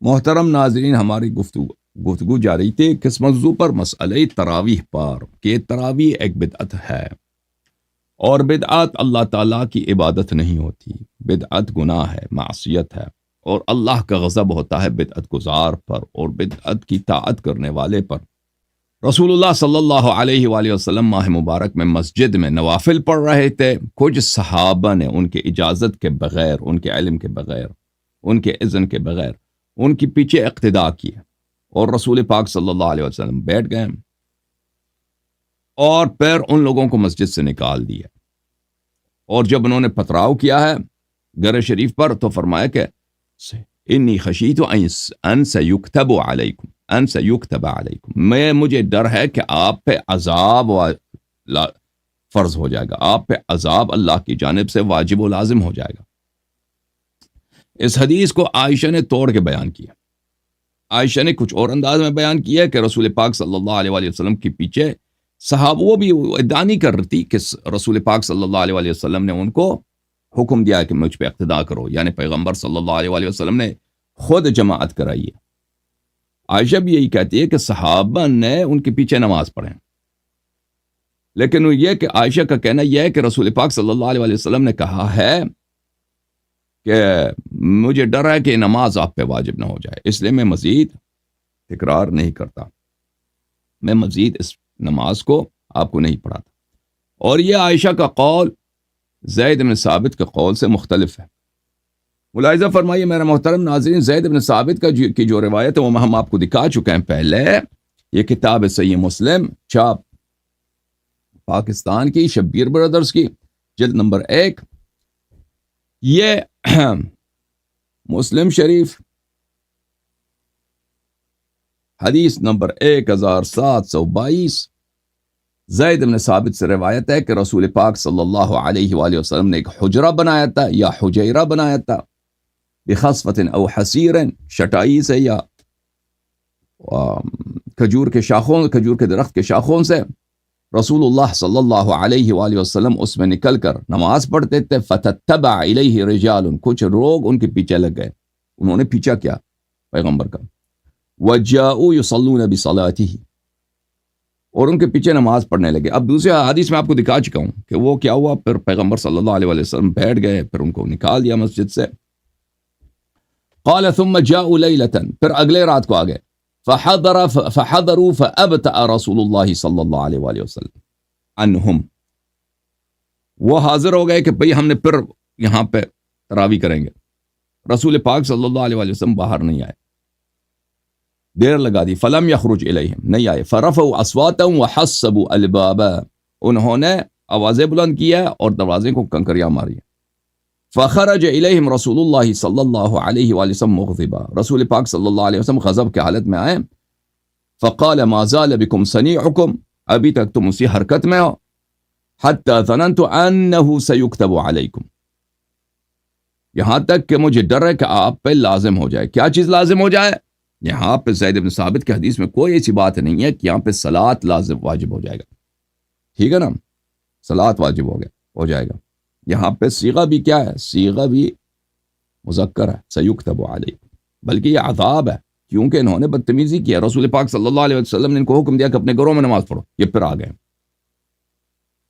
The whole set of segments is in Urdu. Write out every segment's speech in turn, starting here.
محترم ناظرین، ہماری گفتگو جاری تھی کس موضوع پر؟ مسئلہ تراویح پر، کہ تراویح ایک بدعت ہے، اور بدعت اللہ تعالیٰ کی عبادت نہیں ہوتی، بدعت گناہ ہے، معصیت ہے، اور اللہ کا غضب ہوتا ہے بدعت گزار پر اور بدعت کی طاعت کرنے والے پر۔ رسول اللہ صلی اللہ علیہ وآلہ وسلم ماہ مبارک میں مسجد میں نوافل پڑھ رہے تھے، کچھ صحابہ نے ان کے اجازت کے بغیر، ان کے علم کے بغیر، ان کے اذن کے بغیر ان کی پیچھے اقتداء کیے، اور رسول پاک صلی اللہ علیہ وسلم بیٹھ گئے اور پھر ان لوگوں کو مسجد سے نکال دیا، اور جب انہوں نے پتراؤ کیا ہے گھر شریف پر تو فرمایا کہ انی خشیت ان سیکتب علیکم، ان سیکتب علیکم، مجھے ڈر ہے کہ آپ پہ عذاب فرض ہو جائے گا، آپ پہ عذاب اللہ کی جانب سے واجب و لازم ہو جائے گا۔ اس حدیث کو عائشہ نے توڑ کے بیان کیا۔ عائشہ نے کچھ اور انداز میں بیان کیا کہ رسول پاک صلی اللہ علیہ وآلہ وسلم کے پیچھے صحابہ، وہ بھی ادعا نہیں کر رہی کہ رسول پاک صلی اللہ علیہ وآلہ وسلم نے ان کو حکم دیا کہ مجھ پہ اقتداء کرو، یعنی پیغمبر صلی اللہ علیہ وآلہ وسلم نے خود جماعت کرائی ہے۔ عائشہ بھی یہی کہتی ہے کہ صحابہ نے ان کے پیچھے نماز پڑھیں، لیکن یہ کہ عائشہ کا کہنا یہ ہے کہ رسول پاک صلی اللہ علیہ وآلہ وسلم نے کہا ہے کہ مجھے ڈر ہے کہ نماز آپ پہ واجب نہ ہو جائے، اس لیے میں مزید تکرار نہیں کرتا، میں مزید اس نماز کو آپ کو نہیں پڑھاتا۔ اور یہ عائشہ کا قول زید بن ثابت کے قول سے مختلف ہے۔ ملاحظہ فرمائیے میرا محترم ناظرین، زید بن ثابت کی جو روایت ہے وہ ہم آپ کو دکھا چکے ہیں پہلے۔ یہ کتاب صحیح مسلم، چھاپ پاکستان کی، شبیر برادرز کی، جلد نمبر 1۔ یہ مسلم شریف حدیث نمبر 1722 زید بن ثابت سے روایت ہے کہ رسول پاک صلی اللہ علیہ وآلہ وسلم نے ایک حجرہ بنایا تھا یا حجیرہ بنایا تھا، بخصفۃ او حصیر، شٹائی سے یا کھجور کے درخت کے شاخوں سے۔ رسول اللہ صلی اللہ علیہ وآلہ وسلم اس میں نکل کر نماز پڑھتے تھے۔ فتتبع الیہ رجال، کچھ لوگ ان کے پیچھے لگ گئے، انہوں نے پیچھا کیا پیغمبر کا۔ وجاؤوا یصلون بصلاتہ، اور ان کے پیچھے نماز پڑھنے لگے۔ اب دوسرے حدیث میں آپ کو دکھا چکا ہوں کہ وہ کیا ہوا، پھر پیغمبر صلی اللہ علیہ وآلہ وسلم بیٹھ گئے، پھر ان کو نکال دیا مسجد سے۔ قال ثم جاءوا لیلۃ، پھر اگلے رات کو آ گئے۔ فحضروا فابتأ رسول اللہ صلی اللہ علیہ وآلہ وسلم عنہم، وہ حاضر ہو گئے کہ بھئی ہم نے پھر یہاں پہ تراویح کریں گے۔ رسول پاک صلی اللہ علیہ وآلہ وسلم باہر نہیں آئے، دیر لگا دی۔ فلم یخرج الیہم، نہیں آئے۔ فرفعوا اصواتهم وحسبوا الباب، انہوں نے آوازیں بلند کیا اور دروازے کو کنکریاں ماری۔ فخرج الیہم رسول اللہ صلی اللہ علیہ وآلہ وسلم مغضبا، رسول پاک صلی اللہ علیہ وسلم غضب کے حالت میں آئے۔ فقال ما زال بکم صنیعکم، ابھی تک تم اسی حرکت میں ہو، حتی ظننت انہ سیکتب علیکم، یہاں تک کہ مجھے ڈر ہے کہ آپ پہ لازم ہو جائے۔ کیا چیز لازم ہو جائے؟ یہاں پہ زید بن ثابت کے حدیث میں کوئی ایسی بات نہیں ہے کہ یہاں پہ صلاۃ لازم واجب ہو جائے گا، ٹھیک ہے نا، صلاۃ واجب ہو جائے گا۔ یہاں پہ صیغہ بھی کیا ہے؟ صیغہ بھی مذکر ہے، سیکتب علیکم، بلکہ یہ عذاب ہے، کیونکہ انہوں نے بدتمیزی کی ہے۔ رسول پاک صلی اللہ علیہ وسلم نے ان کو حکم دیا کہ اپنے گھروں میں نماز پڑھو، یہ پھر آ گئے۔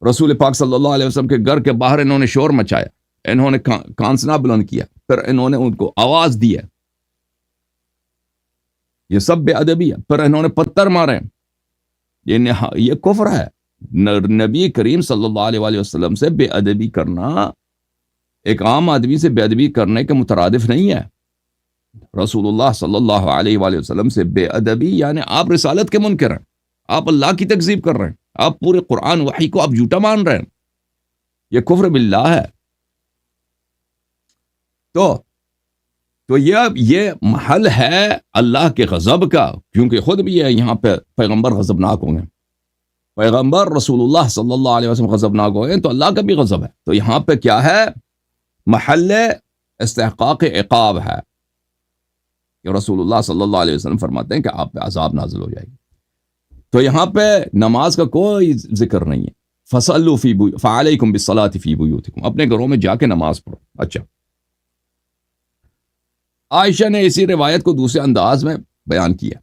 رسول پاک صلی اللہ علیہ وسلم کے گھر کے باہر انہوں نے شور مچایا، انہوں نے کانسنا بلند کیا، پھر انہوں نے ان کو آواز دی ہے، یہ سب بے ادبی ہے، پھر انہوں نے پتھر مارے، یہ کفر ہے۔ نبی کریم صلی اللہ علیہ وآلہ وسلم سے بے ادبی کرنا ایک عام آدمی سے بے ادبی کرنے کے مترادف نہیں ہے۔ رسول اللہ صلی اللہ علیہ وآلہ وسلم سے بے ادبی یعنی آپ رسالت کے منکر ہیں، آپ اللہ کی تکذیب کر رہے ہیں، آپ پورے قرآن وحی کو آپ جھوٹا مان رہے ہیں، یہ کفر باللہ ہے۔ تو یہ محل ہے اللہ کے غضب کا، کیونکہ خود بھی ہے یہاں پہ پیغمبر غضبناک ہوں گے، پیغمبر رسول اللہ صلی اللہ علیہ وسلم غضبناک ہو گئے تو اللہ کا بھی غضب ہے۔ تو یہاں پہ کیا ہے؟ محل استحقاق عقاب ہے کہ رسول اللہ صلی اللہ علیہ وسلم فرماتے ہیں کہ آپ پہ عذاب نازل ہو جائے گی۔ تو یہاں پہ نماز کا کوئی ذکر نہیں ہے۔ فَصَلُّوا فَعَلَيْكُمْ بِالصَّلَاةِ فِي بُيُوتِكُمْ، اپنے گھروں میں جا کے نماز پڑھو۔ اچھا، عائشہ نے اسی روایت کو دوسرے انداز میں بیان کیا.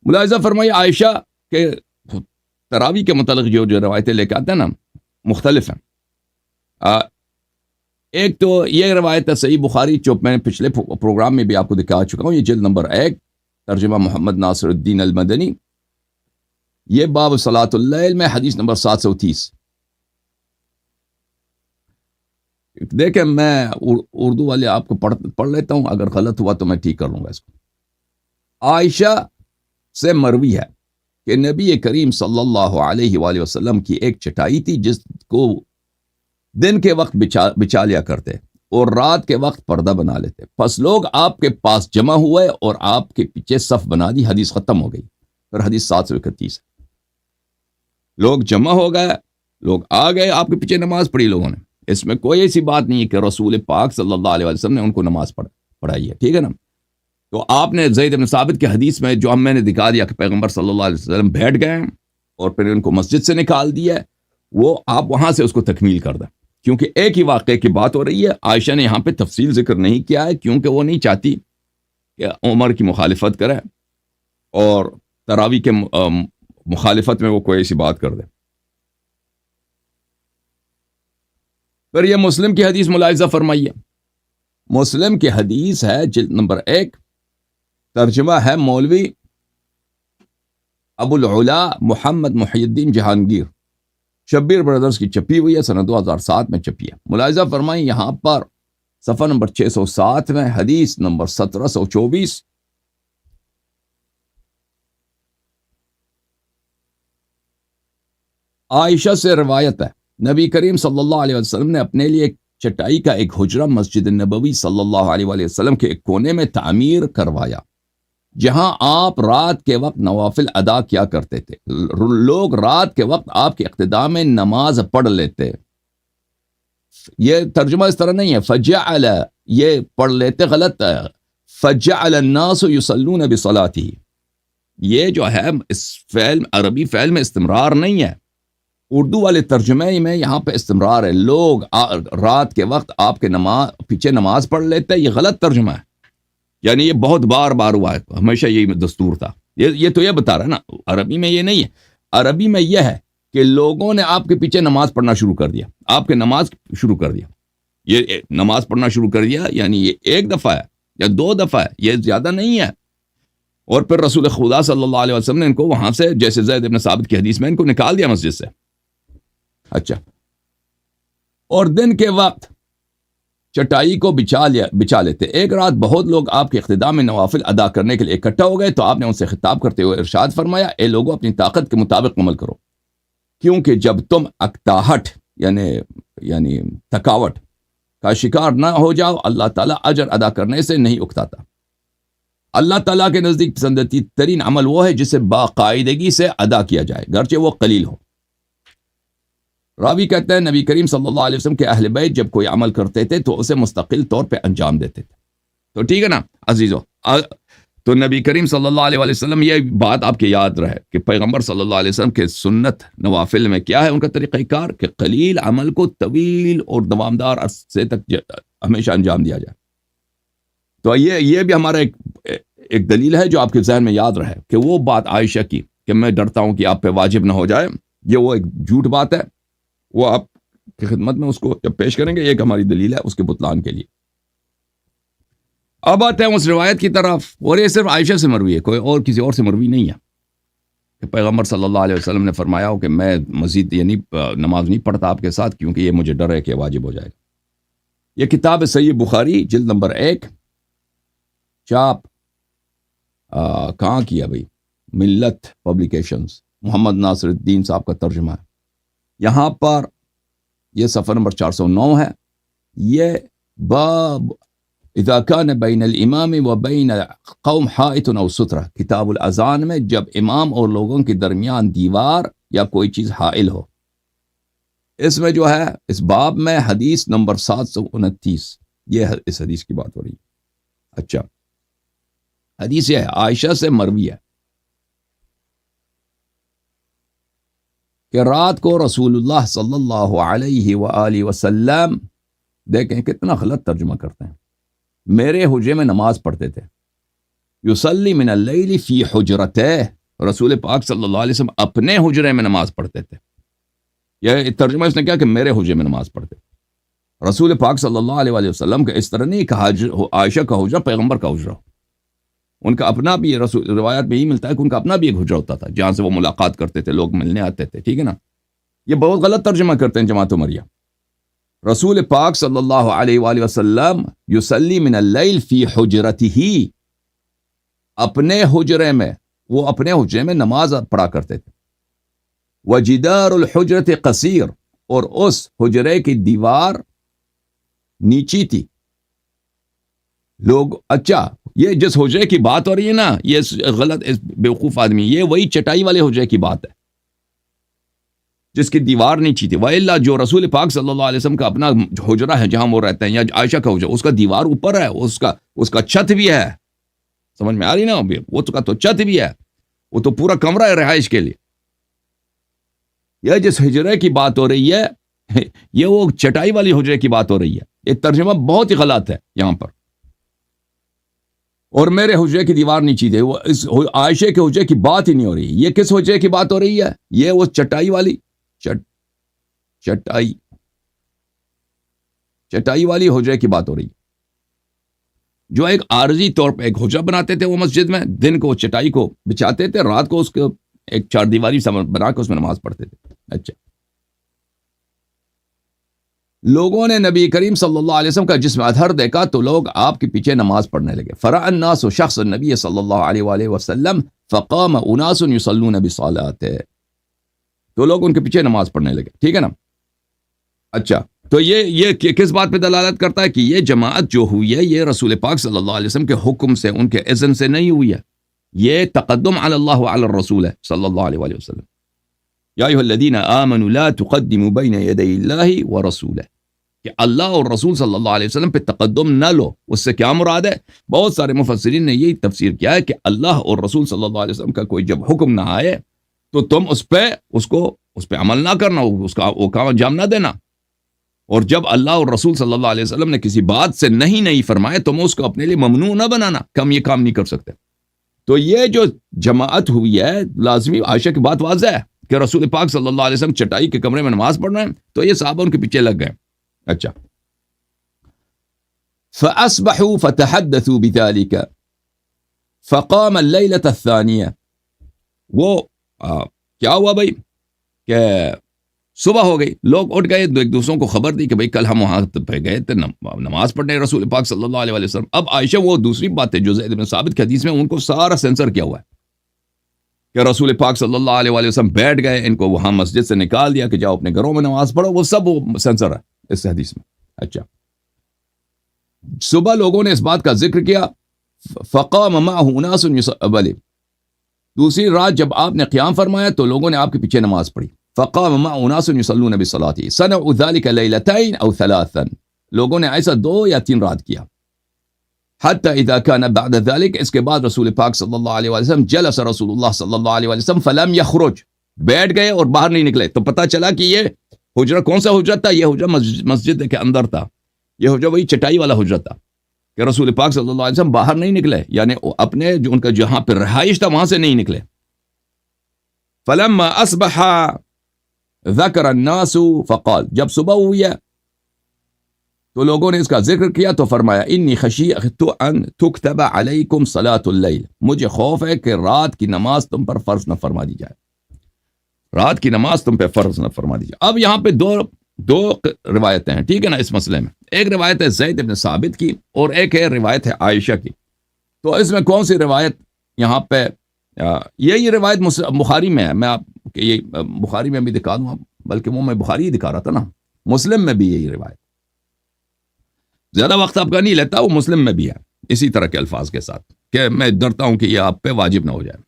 ملاحظہ فرمائیے عائشہ کے تراویح کے متعلق جو روایتیں لے کے آتے ہیں نا مختلف ہیں. ایک تو یہ روایت ہے صحیح بخاری جو میں نے پچھلے پروگرام میں بھی آپ کو دکھا چکا ہوں. یہ جلد نمبر 1 ترجمہ محمد ناصر الدین المدنی. یہ باب صلاۃ اللیل میں حدیث نمبر 730. دیکھیں میں اردو والے آپ کو پڑھ لیتا ہوں, اگر غلط ہوا تو میں ٹھیک کر لوں گا اس کو. عائشہ سے مروی ہے کہ نبی کریم صلی اللہ علیہ وآلہ وسلم کی ایک چٹائی تھی جس کو دن کے وقت بچا لیا کرتے اور رات کے وقت پردہ بنا لیتے. پس لوگ آپ کے پاس جمع ہوئے اور آپ کے پیچھے صف بنا دی. حدیث ختم ہو گئی. پھر حدیث 731. لوگ جمع ہو گئے, لوگ آ گئے, آپ کے پیچھے نماز پڑھی لوگوں نے. اس میں کوئی ایسی بات نہیں ہے کہ رسول پاک صلی اللہ علیہ وسلم نے ان کو نماز پڑھائی ہے, ٹھیک ہے نا. تو آپ نے زید بن ثابت کی حدیث میں جو میں نے دکھا دیا کہ پیغمبر صلی اللہ علیہ وسلم بیٹھ گئے اور پھر ان کو مسجد سے نکال دیا, وہ آپ وہاں سے اس کو تکمیل کر دیں, کیونکہ ایک ہی واقعے کی بات ہو رہی ہے. عائشہ نے یہاں پہ تفصیل ذکر نہیں کیا ہے کیونکہ وہ نہیں چاہتی کہ عمر کی مخالفت کرے اور تراویح کے مخالفت میں وہ کوئی ایسی بات کر دے. پھر یہ مسلم کی حدیث ملاحظہ فرمائیے. مسلم کی حدیث ہے جلد نمبر 1, ترجمہ ہے مولوی ابو العلا محمد محی الدین جہانگیر, شبیر برادرز کی چھپی ہوئی ہے, سنہ 2007 میں چھپی ہے. ملاحظہ فرمائیں یہاں پر صفحہ نمبر 607 میں حدیث نمبر 1724. عائشہ سے روایت ہے نبی کریم صلی اللہ علیہ وسلم نے اپنے لیے ایک چٹائی کا ایک حجرہ مسجد نبوی صلی اللہ علیہ وسلم کے ایک کونے میں تعمیر کروایا جہاں آپ رات کے وقت نوافل ادا کیا کرتے تھے. لوگ رات کے وقت آپ کے اقتداء میں نماز پڑھ لیتے. یہ ترجمہ اس طرح نہیں ہے فجعل, یہ پڑھ لیتے غلط ہے. فجعل الناس یصلون بصلاتہ, یہ جو ہے اس فعل عربی فعل میں استمرار نہیں ہے. اردو والے ترجمے میں یہاں پہ استمرار ہے. لوگ رات کے وقت آپ کے پیچھے نماز پڑھ لیتے. یہ غلط ترجمہ ہے, یعنی یہ بہت بار ہوا ہے, ہمیشہ یہی دستور تھا. یہ تو یہ بتا رہا ہے نا, عربی میں یہ نہیں ہے. عربی میں یہ ہے کہ لوگوں نے آپ کے پیچھے نماز پڑھنا شروع کر دیا, آپ کے نماز شروع کر دیا. یہ نماز پڑھنا شروع کر دیا یعنی یہ ایک دفعہ ہے یا 2 دفعہ ہے, یہ زیادہ نہیں ہے. اور پھر رسول خدا صلی اللہ علیہ وسلم نے ان کو وہاں سے, جیسے زید بن ثابت کی حدیث میں, ان کو نکال دیا مسجد سے. اچھا, اور دن کے وقت چٹائی کو بچا لیتے. ایک رات بہت لوگ آپ کے اقتداء میں نوافل ادا کرنے کے لیے اکٹھا ہو گئے تو آپ نے ان سے خطاب کرتے ہوئے ارشاد فرمایا, اے لوگوں اپنی طاقت کے مطابق عمل کرو, کیونکہ جب تم اکتاہٹ یعنی تھکاوٹ کا شکار نہ ہو جاؤ, اللہ تعالیٰ اجر ادا کرنے سے نہیں اکتاتا. اللہ تعالیٰ کے نزدیک پسندیدہ ترین عمل وہ ہے جسے باقاعدگی سے ادا کیا جائے, گرچہ وہ قلیل ہو. راوی کہتے ہیں نبی کریم صلی اللہ علیہ وسلم کے اہل بیت جب کوئی عمل کرتے تھے تو اسے مستقل طور پہ انجام دیتے تھے. تو ٹھیک ہے نا عزیزو, تو نبی کریم صلی اللہ علیہ وسلم, یہ بات آپ کے یاد رہے کہ پیغمبر صلی اللہ علیہ وسلم کے سنت نوافل میں کیا ہے ان کا طریقہ کار, کہ قلیل عمل کو طویل اور دوامدار عرصے تک ہمیشہ انجام دیا جائے. تو یہ بھی ہمارا ایک دلیل ہے جو آپ کے ذہن میں یاد رہے کہ وہ بات عائشہ کی کہ میں ڈرتا ہوں کہ آپ پہ واجب نہ ہو جائے, یہ وہ ایک جھوٹ بات ہے. وہ آپ کی خدمت میں اس کو جب پیش کریں گے, ایک ہماری دلیل ہے اس کے بطلان کے لیے. اب آتے ہیں اس روایت کی طرف, اور یہ صرف عائشہ سے مروی ہے, کوئی اور کسی اور سے مروی نہیں ہے کہ پیغمبر صلی اللہ علیہ وسلم نے فرمایا ہو کہ میں مزید نماز نہیں پڑھتا آپ کے ساتھ کیونکہ یہ مجھے ڈر ہے کہ واجب ہو جائے گا. یہ کتاب صحیح بخاری جلد نمبر 1, چاپ کہاں کیا بھائی, ملت پبلیکیشنز, محمد ناصر الدین صاحب کا ترجمہ ہے. یہاں پر یہ صفحہ نمبر 409 ہے. یہ باب اذا کان بین الامام و بین قوم حائط او سترہ, کتاب الاذان میں جب امام اور لوگوں کے درمیان دیوار یا کوئی چیز حائل ہو. اس میں جو ہے اس باب میں حدیث نمبر 729, یہ اس حدیث کی بات ہو رہی ہے. اچھا, حدیث یہ ہے عائشہ سے مروی ہے کہ رات کو رسول اللہ صلی اللہ علیہ وآلہ وسلم, دیکھیں کتنا غلط ترجمہ کرتے ہیں, میرے حجرے میں نماز پڑھتے تھے. یصلی من اللیل فی حجرتہ، رسول پاک صلی اللہ علیہ وسلم اپنے حجرے میں نماز پڑھتے تھے. یہ ترجمہ اس نے کیا کہ میرے حجرے میں نماز پڑھتے. رسول پاک صلی اللہ علیہ وآلہ وسلم کا اس طرح نہیں کہ عائشہ کا حجرہ پیغمبر کا حجرہ. ان کا اپنا بھی، رسول روایات میں یہی ملتا ہے کہ ان کا اپنا بھی ایک حجرہ ہوتا تھا جہاں سے وہ ملاقات کرتے تھے، لوگ ملنے آتے تھے. ٹھیک ہے نا. یہ بہت غلط ترجمہ کرتے ہیں جماعت عمریہ. رسول پاک صلی اللہ علیہ وآلہ وسلم یصلی من اللیل فی حجرتہ، اپنے حجرے میں، وہ اپنے حجرے میں نماز پڑھا کرتے تھے. وجدار الحجرۃ قصیر، اور اس حجرے کی دیوار نیچی تھی. لوگ اچھا یہ جس حجرے کی بات ہو رہی ہے نا، یہ غلط بیوقوف آدمی، یہ وہی چٹائی والے حجرے کی بات ہے جس کی دیوار نیچی تھی. وَإِلَّا جو رسول پاک صلی اللہ علیہ وسلم کا اپنا حجرہ ہے جہاں وہ رہتے ہیں، یا عائشہ کا حجرہ، اس کا دیوار اوپر ہے، اس کا چھت بھی ہے. سمجھ میں آ رہی نا؟ وہ تو چھت بھی ہے، وہ تو پورا کمرہ ہے رہائش کے لیے. یہ جس حجرے کی بات ہو رہی ہے یہ وہ چٹائی والی حجرے کی بات ہو رہی ہے. یہ ترجمہ بہت ہی غلط ہے یہاں پر. اور میرے حجرے کی دیوار نیچی تھی، وہ اس عائشہ کے حجرے کی بات ہی نہیں ہو رہی. یہ کس حجرے کی بات ہو رہی ہے؟ یہ وہ چٹائی والی چٹائی والی حجرے کی بات ہو رہی ہے، جو ایک عارضی طور پہ ایک حجرہ بناتے تھے وہ مسجد میں. دن کو وہ چٹائی کو بچھاتے تھے، رات کو اس کو ایک چار دیواری بنا کے اس میں نماز پڑھتے تھے. اچھا، لوگوں نے نبی کریم صلی اللہ علیہ وسلم کا جسم اطہر دیکھا تو لوگ آپ کے پیچھے نماز پڑھنے لگے. فرأى الناس شخص النبی صلی اللہ علیہ وآلہ وسلم فقام اناس یصلون بصلاته، تو لوگ ان کے پیچھے نماز پڑھنے لگے. ٹھیک ہے نا. اچھا، تو یہ کس بات پہ دلالت کرتا ہے کہ یہ جماعت جو ہوئی ہے یہ رسول پاک صلی اللہ علیہ وسلم کے حکم سے، ان کے اذن سے نہیں ہوئی ہے. یہ تقدم علی اللہ وعلی الرسول ہے صلی اللہ علیہ وآلہ وسلم. یا ایھا الذین آمنوا لا تقدموا بین یدی اللہ ورسولہ، کہ اللہ اور رسول صلی اللہ علیہ وسلم پہ تقدم نہ لو. اس سے کیا مراد ہے؟ بہت سارے مفسرین نے یہی تفسیر کیا ہے کہ اللہ اور رسول صلی اللہ علیہ وسلم کا کوئی جب حکم نہ آئے تو تم اس پہ عمل نہ کرنا، اس کا وہ کام انجام نہ دینا. اور جب اللہ اور رسول صلی اللہ علیہ وسلم نے کسی بات سے نہیں فرمائے تم اس کو اپنے لیے ممنوع نہ بنانا کہ ہم یہ کام نہیں کر سکتے. تو یہ جو جماعت ہوئی ہے، لازمی عائشہ کی بات واضح ہے کہ رسول پاک صلی اللہ علیہ وسلم چٹائی کے کمرے میں نماز پڑھ رہے ہیں، تو یہ صحابہ ان کے پیچھے لگ گئے. اچھا، فَأَصْبَحُوا فَتَحَدَّثُوا بِذَلِكَ فَقَامَ اللَّيْلَةَ الثَّانِيَةَ. وہ کیا ہوا بھائی کہ صبح ہو گئی، لوگ اٹھ گئے، ایک دوسروں کو خبر دی کہ بھئی کل ہم وہاں پہ گئے تھے نماز پڑھنے رسول پاک صلی اللہ علیہ وسلم. اب عائشہ، وہ دوسری بات ہے جو زید بن ثابت کے حدیث میں ان کو سارا سینسر کیا ہوا ہے کہ رسول پاک صلی اللہ علیہ وسلم بیٹھ گئے، ان کو وہاں مسجد سے نکال دیا کہ جاؤ اپنے گھروں میں نماز پڑھو، وہ سب وہ سینسر ہے اس حدیث میں. اچھا، صبح لوگوں نے اس بات کا ذکر کیا. فقام معه اناس يصلون، دوسری رات جب آپ نے قیام فرمایا تو لوگوں نے آپ کے پیچھے نماز پڑھی. فقام معه اناس يصلون بصلاته صنعوا ذلك ليلتين او ثلاثا، لوگوں نے ایسا 2 یا 3 رات کیا. حتی اذا كان بعد ذلك، اس کے بعد رسول پاک صلی اللہ علیہ وسلم جلس رسول اللہ صلی اللہ علیہ وسلم فلم يخرج، بیٹھ گئے اور باہر نہیں نکلے. تو پتہ چلا کہ یہ حجرہ کون سا حجرہ تھا؟ یہ حجرہ مسجد کے اندر تھا. یہ حجرہ وہی چٹائی والا حجرہ تھا کہ رسول پاک صلی اللہ علیہ وسلم باہر نہیں نکلے، یعنی اپنے جو ان کا جہاں پہ رہائش تھا وہاں سے نہیں نکلے. فلما اصبح ذکر الناس فقال، جب صبح ہوئی ہے تو لوگوں نے اس کا ذکر کیا تو فرمایا انی خشیت ان تکتب علیکم صلاۃ اللیل، مجھے خوف ہے کہ رات کی نماز تم پر فرض نہ فرما دی جائے، رات کی نماز تم پہ فرض نہ فرما دی جائے. اب یہاں پہ دو روایتیں ہیں، ٹھیک ہے نا، اس مسئلے میں. ایک روایت ہے زید بن ثابت کی اور ایک ہے روایت ہے عائشہ کی. تو اس میں کون سی روایت یہاں پہ؟ یہی روایت بخاری میں ہے. میں آپ کہ یہ بخاری میں بھی دکھا دوں، بلکہ وہ میں بخاری ہی دکھا رہا تھا نا، مسلم میں بھی یہی روایت. زیادہ وقت آپ کا نہیں لیتا، وہ مسلم میں بھی ہے اسی طرح کے الفاظ کے ساتھ، کہ میں ڈرتا ہوں کہ یہ آپ پہ واجب نہ ہو جائے.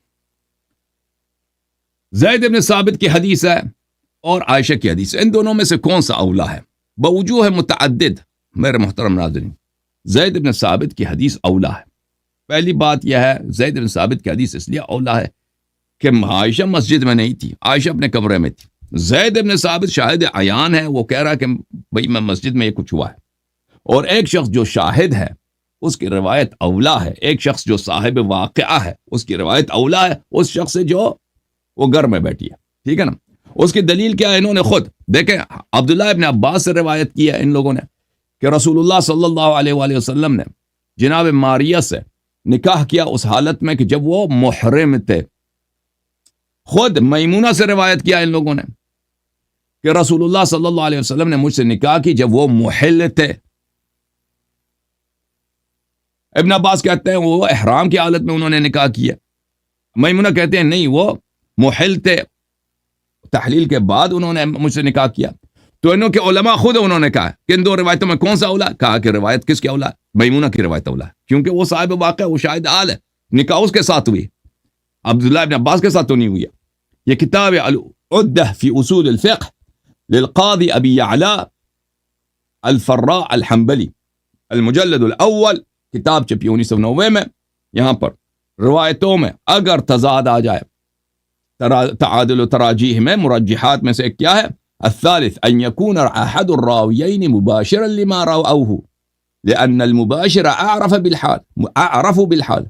زید بن ثابت کی حدیث ہے اور عائشہ کی حدیث، ان دونوں میں سے کون سا اولا ہے؟ بوجوہ متعدد میرے محترم ناظرین، زید بن ثابت کی حدیث اولا ہے. پہلی بات یہ ہے، زید بن ثابت کی حدیث اس لیے اولا ہے کہ عائشہ مسجد میں نہیں تھی، عائشہ اپنے کمرے میں تھی. زید بن ثابت شاہد عیان ہے، وہ کہہ رہا کہ بھئی میں مسجد میں یہ کچھ ہوا ہے. اور ایک شخص جو شاہد ہے اس کی روایت اولا ہے. ایک شخص جو صاحب واقعہ ہے اس کی روایت اولا ہے اس شخص سے جو وہ گھر میں بیٹھی ہے. ٹھیک ہے نا. اس کی دلیل کیا ہے؟ انہوں نے خود دیکھیں عبداللہ ابن عباس سے روایت کی ہے ان لوگوں نے کہ رسول اللہ صلی اللہ علیہ وآلہ وسلم نے جناب ماریہ سے نکاح کیا اس حالت میں کہ جب وہ محرم تھے. خود میمونہ سے روایت کیا ان لوگوں نے کہ رسول اللہ صلی اللہ علیہ وسلم نے مجھ سے نکاح کی جب وہ محل تھے. ابن عباس کہتے ہیں وہ احرام کی حالت میں انہوں نے نکاح کیا. میمونہ کہتے ہیں نہیں وہ محل تھے, تحلیل کے بعد انہوں نے مجھ سے نکاح کیا. تو انہوں کے علماء خود انہوں نے کہا کہ ان دو روایتوں میں کون سا اولا؟ کہا کہ روایت کس کی اولا؟ میمونہ کی روایت اولا, کیونکہ وہ صاحب واقع, وہ شاہد آل ہے, نکاح اس کے ساتھ ہوئی, عبداللہ ابن عباس کے ساتھ تو نہیں ہوئی. یہ کتاب العدہ فی اصول الفقہ للقاضی ابی یعلا الفراء الحنبلی, المجلد الاول, کتاب چھپی 1990 میں. یہاں پر روایتوں میں اگر تضاد آ جائے, تعادل و تراجیح میں مرجحات میں سے ایک کیا ہے؟ الثالث ان يكون احد الراويين مباشرا لما رواه لان المباشر اعرف بالحال,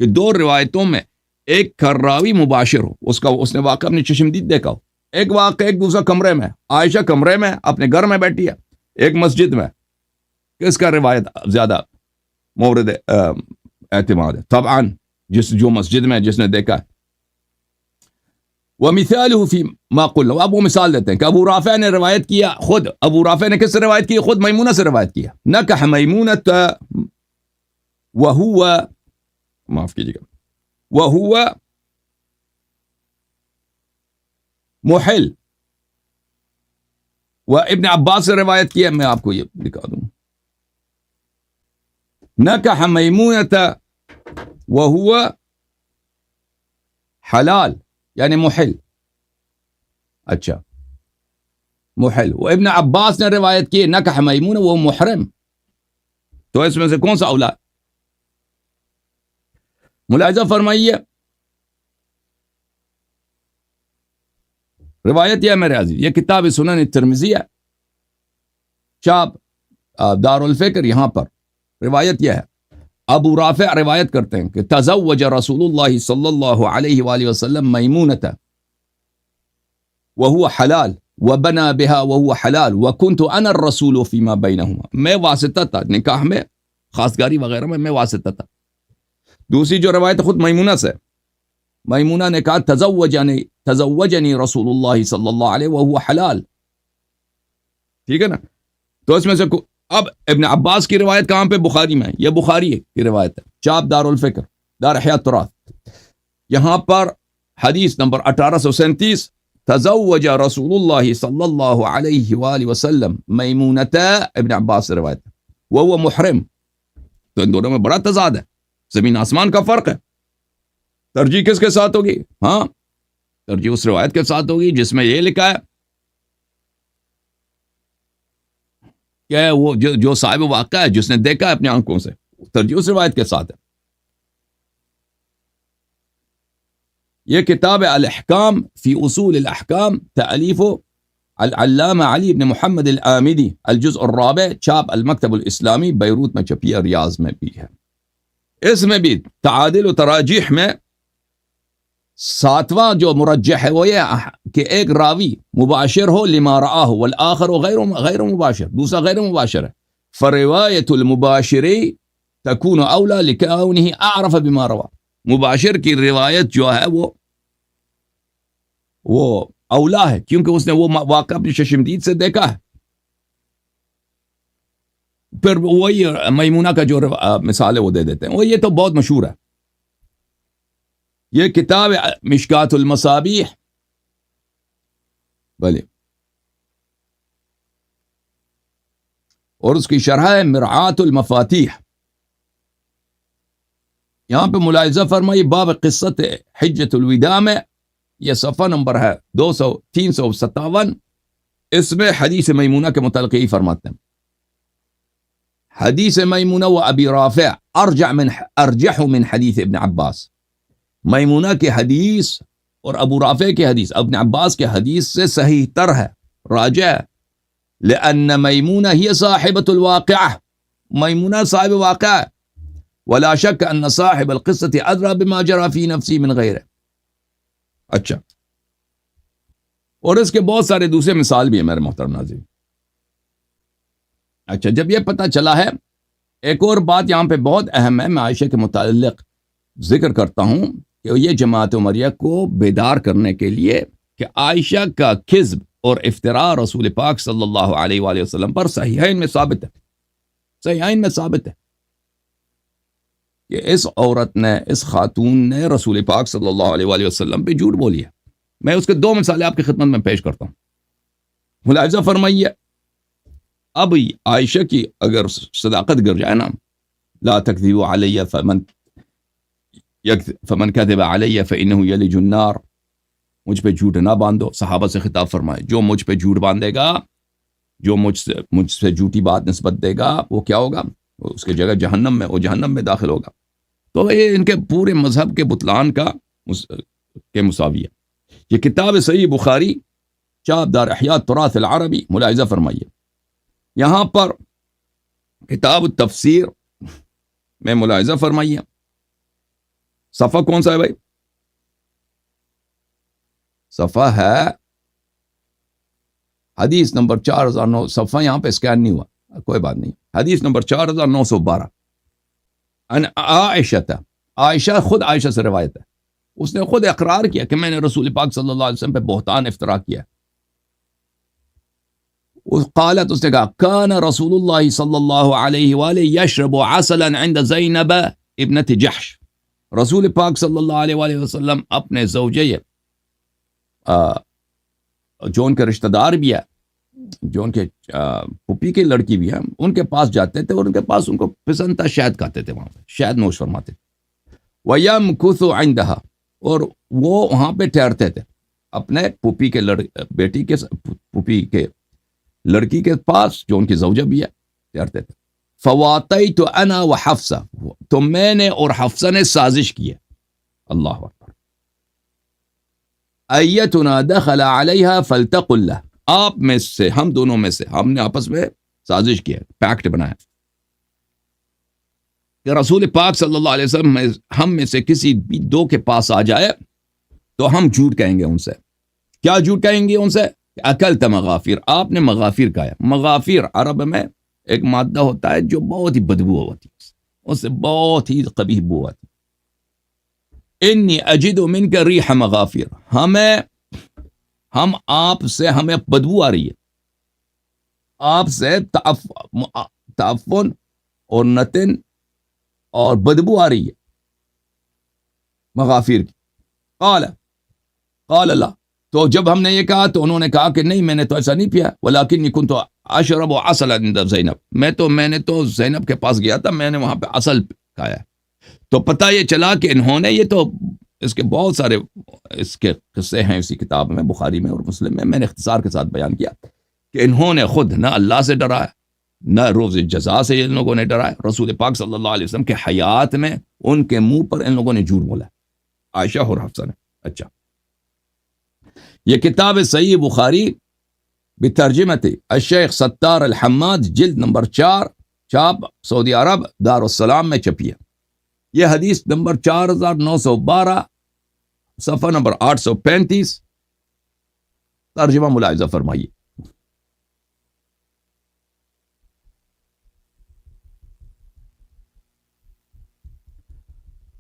کہ دو روایتوں میں ایک کا راوی مباشر ہو, اس نے واقعہ اپنی چشمدید دیکھا ہو. ایک واقعہ ایک دوسرا کمرے میں, عائشہ کمرے میں اپنے گھر میں بیٹھی ہے, ایک مسجد میں, کس کا روایت زیادہ مورد اعتماد ہے؟ طبعا جو مسجد میں جس نے دیکھا ہے. ومثاله في ما قلنا, اب وہ مثال دیتے ہیں کہ ابو رافع نے روایت کیا, خود ابو رافع نے کس سے روایت کی؟ خود میمونہ سے روایت کیا. نکح میمونہ وهو, معاف کیجیے گا, وهو محل. وابن عباس سے روایت کیا, میں آپ کو یہ دکھا دوں, نکح میمونہ وهو حلال یعنی محل. اچھا محل. وہ ابن عباس نے روایت کی نکح میمونہ وہ محرم, تو اس میں سے کون سا اولا؟ ملاحظہ فرمائیے, روایت یہ میرے عزیز, یہ کتاب سنن الترمذی ہے, چاپ دار الفکر. یہاں پر روایت یہ ہے, ابو رافع روایت کرتے ہیں کہ تزوج رسول اللہ صلی اللہ علیہ وآلہ وسلم میمونۃ وهو حلال وبنا بها وهو حلال وكنت انا الرسول فيما بينهما, میں واسطہ تھا نکاح میں, خاصگاری وغیرہ میں واسطہ تھا. دوسری جو روایت خود میمونہ سے, میمونہ نے کہا تزوجنی رسول اللہ صلی اللہ علیہ وهو حلال. ٹھیک ہے نا. تو اس میں سے اب ابن عباس کی روایت کہاں پہ؟ بخاری میں. یہ بخاری کی روایت ہے, چاپ دار الفکر, دار احیاء التراث. یہاں پر حدیث نمبر 1837, تزوج رسول اللہ صلی اللہ علیہ وآلہ وسلم میمونۃ, ابن عباس سے روایت ہے, وہ محرم. تو ان دونوں میں بڑا تضاد ہے, زمین آسمان کا فرق ہے. ترجیح کس کے ساتھ ہوگی؟ ہاں, ترجیح اس روایت کے ساتھ ہوگی جس میں یہ لکھا ہے کہ وہ جو صاحب واقعہ ہے, جس نے دیکھا ہے اپنی آنکھوں سے, ترجیح اس روایت کے ساتھ ہے. یہ کتاب الاحکام فی اصول الاحکام, تالیف العلامہ علی بن محمد العامدی, الجزء الرابع, چاپ المکتب الاسلامی, بیروت میں چھپی ہے, ریاض میں بھی ہے. اس میں بھی تعادل و تراجیح میں ساتواں جو مرجح ہے وہ یہ کہ ایک راوی مباشر ہو لما رآہ والآخر غیر مباشر, دوسرا غیر مباشر ہے. فروایت المباشری تکون اولا لکونہ اعرف بما روا, مباشر کی روایت جو ہے وہ اولا ہے کیونکہ اس نے وہ واقعہ اپنی چشمدید سے دیکھا ہے. پھر وہی میمونہ کا جو مثال ہے وہ دے دیتے ہیں, وہ یہ تو بہت مشہور ہے. یہ کتاب مشکات المصابیح, بھلے, اور اس کی شرح ہے مرعات المفاتیح. یہاں پہ ملاحظہ فرمائی باب قصت حجۃ الوداع میں, یہ صفحہ نمبر ہے 357. اس میں حدیث میمونہ کے متعلق ہی فرماتے ہیں, حدیث میمونہ و ابی رافع ارجح من حدیث ابن عباس. میمونہ کے حدیث اور ابو رافع کے حدیث ابن عباس کے حدیث سے صحیح تر ہے, راجع ہے. لأن میمونہ ہی صاحبۃ الواقعہ, میمونہ صاحب واقعہ, ولا شک ان صاحب القصۃ ادری بما جرى فی نفسی من غیرہ. اچھا، اور اس کے بہت سارے دوسرے مثال بھی ہیں میرے محترم ناظرین. اچھا، جب یہ پتہ چلا ہے، ایک اور بات یہاں پہ بہت اہم ہے، میں عائشہ کے متعلق ذکر کرتا ہوں کہ یہ جماعت عمریہ کو بیدار کرنے کے لیے کہ عائشہ کا کذب اور افتراء رسول پاک صلی اللہ علیہ وآلہ وسلم پر صحیحین میں ثابت ہے. صحیحین میں ثابت ہے کہ اس عورت نے، اس خاتون نے رسول پاک صلی اللہ علیہ وآلہ وسلم پہ جھوٹ بولی ہے. میں اس کے دو مثالیں آپ کی خدمت میں پیش کرتا ہوں. ملاحظہ فرمائیے، اب عائشہ کی اگر صداقت گر جائے نا، لا تکذبوا علی فمن کذب علی فانہ یلج النار، مجھ پہ جھوٹ نہ باندھو. صحابہ سے خطاب فرمائے، جو مجھ پہ جھوٹ باندھے گا، جو مجھ سے جھوٹی بات نسبت دے گا، وہ کیا ہوگا؟ اس کی جگہ جہنم میں، وہ جہنم میں داخل ہوگا. تو یہ ان کے پورے مذہب کے بطلان کے مساوی ہے. یہ کتاب صحیح بخاری، چاپ دار احیاء التراث العربی، ملاحظہ فرمائیے. یہاں پر کتاب التفسیر میں ملاحظہ فرمائیے، صفحہ کون سا ہے بھائی؟ صفحہ ہے حدیث نمبر 4009. صفحہ یہاں پہ اسکین نہیں ہوا، کوئی بات نہیں. حدیث نمبر 4912. ان عائشہ خود عائشہ سے روایت ہے، اس نے خود اقرار کیا کہ میں نے رسول پاک صلی اللہ علیہ وسلم پہ بہتان افترا کیا. قالت، اس نے کہا، کان رسول اللہ صلی اللہ علیہ وآلہ یشرب عسلا عند زینب ابنت جحش. رسول پاک صلی اللہ علیہ وآلہ وسلم اپنے زوجے، جو ان کے رشتہ دار بھی ہے، جو ان کے پھوپھی کی لڑکی بھی ہے، ان کے پاس جاتے تھے اور ان کے پاس ان کو پسند تھا، شہد کھاتے تھے، وہاں پہ شہد نوش فرماتے تھے. وَيَمْكُثُ عِنْدَهَا، اور وہ وہاں پہ ٹھہرتے تھے اپنے پھوپھی کے پھوپھی کے لڑکی کے پاس، جو ان کی زوجہ بھی ہے، ٹھہرتے تھے. فَوَاطَيْتُ أَنَا وَحَفْصَةُ، تو میں نے اور حفصہ نے سازش کی ہے. اللہ اکبر. ایتنا دخل علیہا فلتقل لہ، آپ میں سے، ہم دونوں میں سے، ہم نے آپس میں سازش کی ہے، پیکٹ بنایا کہ رسول پاک صلی اللہ علیہ وسلم ہم میں سے کسی بھی دو کے پاس آ جائے تو ہم جھوٹ کہیں گے ان سے. کیا جھوٹ کہیں گے ان سے؟ اکلت مغافیر، آپ نے مغافیر کھایا. مغافیر عرب میں ایک مادہ ہوتا ہے جو بہت ہی بدبو ہوتی ہے، اس سے بہت ہی قبیح بو آتی. انی اجد منک ریح مغافیر، ہم آپ سے، ہمیں بدبو آ رہی ہے، آپ سے تعفن اور نتن اور بدبو آ رہی ہے مغافیر کی. قال لا، تو جب ہم نے یہ کہا تو انہوں نے کہا کہ نہیں، میں نے تو ایسا نہیں پیا. ولکنی کنت اشرب عسلا عند زینب، میں نے تو زینب کے پاس گیا تھا، میں نے وہاں پہ عسل کھایا. تو پتہ یہ چلا کہ انہوں نے، یہ تو اس کے بہت سارے اس کے قصے ہیں اسی کتاب میں، بخاری میں اور مسلم میں نے اختصار کے ساتھ بیان کیا کہ انہوں نے خود نہ اللہ سے ڈرایا، نہ روز جزا سے ان لوگوں نے ڈرایا. رسول پاک صلی اللہ علیہ وسلم کے حیات میں ان کے منہ پر ان لوگوں نے جھوٹ بولا، عائشہ اور حفصہ نے. اچھا، یہ کتاب صحیح بخاری بترجمت الشیخ ستار الحماد، جلد نمبر 4، چاپ سعودی عرب دار السلام میں چھپی ہے. یہ حدیث نمبر 4912، صفحہ نمبر 835، ترجمہ ملاحظہ فرمائیے.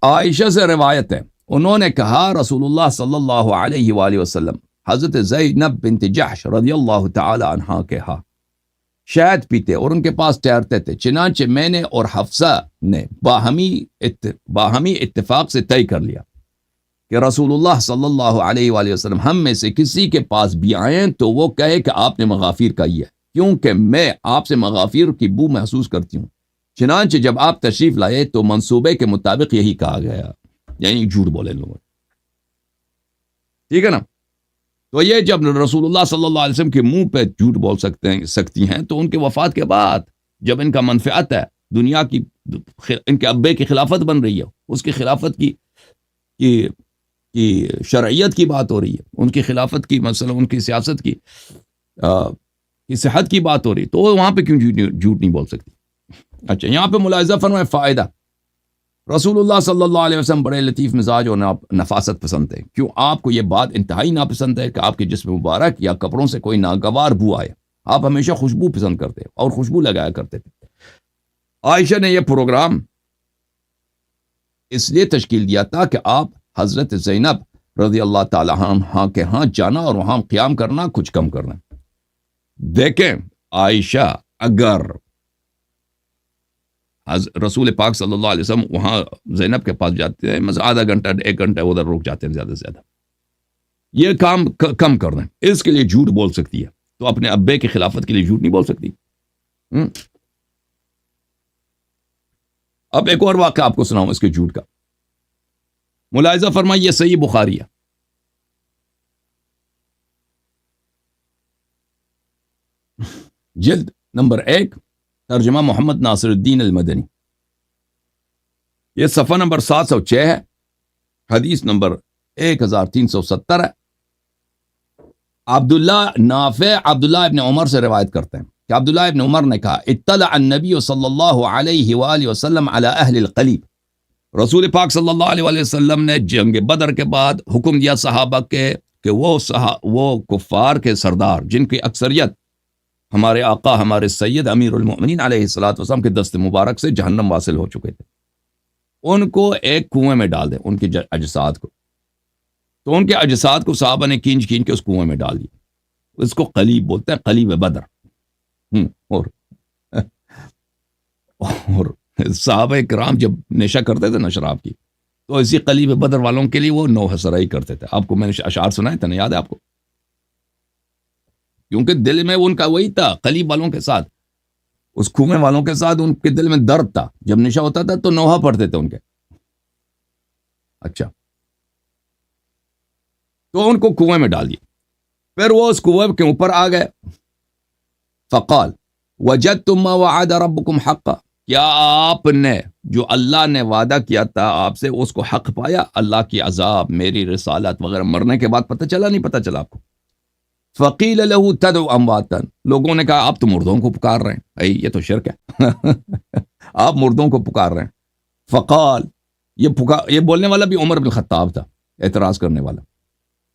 عائشہ سے روایت ہے، انہوں نے کہا رسول اللہ صلی اللہ علیہ وآلہ وسلم حضرت زینب بنت جحش رضی اللہ تعالی عنہا کے ہاں شہد پیتے اور ان کے پاس ٹھہرتے تھے. چنانچہ میں نے اور حفصہ نے باہمی اتفاق سے طے کر لیا کہ رسول اللہ صلی اللہ علیہ وآلہ وسلم ہم میں سے کسی کے پاس بھی آئیں تو وہ کہے کہ آپ نے مغافیر کہی ہے، کیونکہ میں آپ سے مغافیر کی بو محسوس کرتی ہوں. چنانچہ جب آپ تشریف لائے تو منصوبے کے مطابق یہی کہا گیا، یعنی جھوٹ بولے لوگ. ٹھیک ہے نا؟ تو یہ جب رسول اللہ صلی اللہ علیہ وسلم کے منہ پہ جھوٹ بول سکتی ہیں تو ان کے وفات کے بعد جب ان کا منفعت ہے، دنیا کی، ان کے ابے کی خلافت بن رہی ہے، اس کی خلافت کی شرعیت کی بات ہو رہی ہے، ان کی خلافت کی، مثلا ان کی سیاست کی صحت کی بات ہو رہی ہے، تو وہاں پہ کیوں جھوٹ نہیں بول سکتی؟ اچھا، یہاں پہ ملاحظہ فرمائے فائدہ رسول اللہ صلی اللہ علیہ وسلم بڑے لطیف مزاج اور نفاست پسند تھے. کیوں آپ کو یہ بات انتہائی ناپسند ہے کہ آپ کے جسم مبارک یا کپڑوں سے کوئی ناگوار بو آئے. آپ ہمیشہ خوشبو پسند کرتے اور خوشبو لگایا کرتے تھے. عائشہ نے یہ پروگرام اس لیے تشکیل دیا تھا کہ آپ حضرت زینب رضی اللہ تعالی عنہا کے ہاں جانا اور وہاں قیام کرنا کچھ کم کرنا. دیکھیں عائشہ اگر رسول پاک صلی اللہ علیہ وسلم وہاں زینب کے پاس جاتے ہیں، آدھا گھنٹہ 1 گھنٹہ ادھر رک جاتے ہیں زیادہ سے زیادہ، یہ کام کم کر دیں. اس کے لیے جھوٹ بول سکتی ہے تو اپنے ابے کی خلافت کے لیے جھوٹ نہیں بول سکتی. اب ایک اور واقعہ آپ کو سناؤں اس کے جھوٹ کا. ملاحظہ فرمائیے، صحیح بخاری ہے. جلد نمبر 1، ترجمہ محمد ناصر الدین المدنی. یہ صفحہ نمبر 706 ہے، حدیث نمبر 1370 ہے. عبداللہ ابن عمر سے روایت کرتے ہیں کہ عبداللہ ابن عمر نے کہا اطلع النبی صلی اللہ علیہ وآلہ وسلم علی اہل القلیب. رسول پاک صلی اللہ علیہ وآلہ وسلم نے جنگ بدر کے بعد حکم دیا صحابہ کے کہ وہ کفار کے سردار جن کی اکثریت ہمارے آقا ہمارے سید امیر المؤمنین علیہ الصلوۃ والسلام کے دست مبارک سے جہنم واصل ہو چکے تھے، ان کو ایک کنویں میں ڈال دیں، ان کے اجساد کو. تو ان کے اجساد کو صحابہ نے کھینچ کے اس کنویں میں ڈال دیا. اس کو قلیب بولتے ہیں، قلیب بدر. اور صحابہ کرام جب نشہ کرتے تھے نا شراب کی، تو اسی قلیب بدر والوں کے لیے وہ نوحہ سرائی کرتے تھے. آپ کو میں نے اشعار سنائے تھے نا، یاد ہے آپ کو؟ کیونکہ دل میں ان کا وہی تھا، قلیب والوں کے ساتھ، اس کنویں والوں کے ساتھ ان کے دل میں درد تھا. جب نشہ ہوتا تھا تو نوحہ پڑھتے تھے ان کے. اچھا، تو ان کو کنویں میں ڈال دیا. پھر وہ اس کنویں کے اوپر آ گئے. فقال وجدتم ما وعد ربکم حقا، کیا آپ نے جو اللہ نے وعدہ کیا تھا آپ سے اس کو حق پایا؟ اللہ کی عذاب، میری رسالت وغیرہ مرنے کے بعد پتہ چلا نہیں پتہ چلا آپ کو؟ فقیل له تدعو امواتا، لوگوں نے کہا آپ تو مردوں کو پکار رہے ہیں. یہ تو شرک ہے. آپ مردوں کو پکار رہے ہیں. فقال، یہ بولنے والا بھی عمر بن خطاب تھا، اعتراض کرنے والا.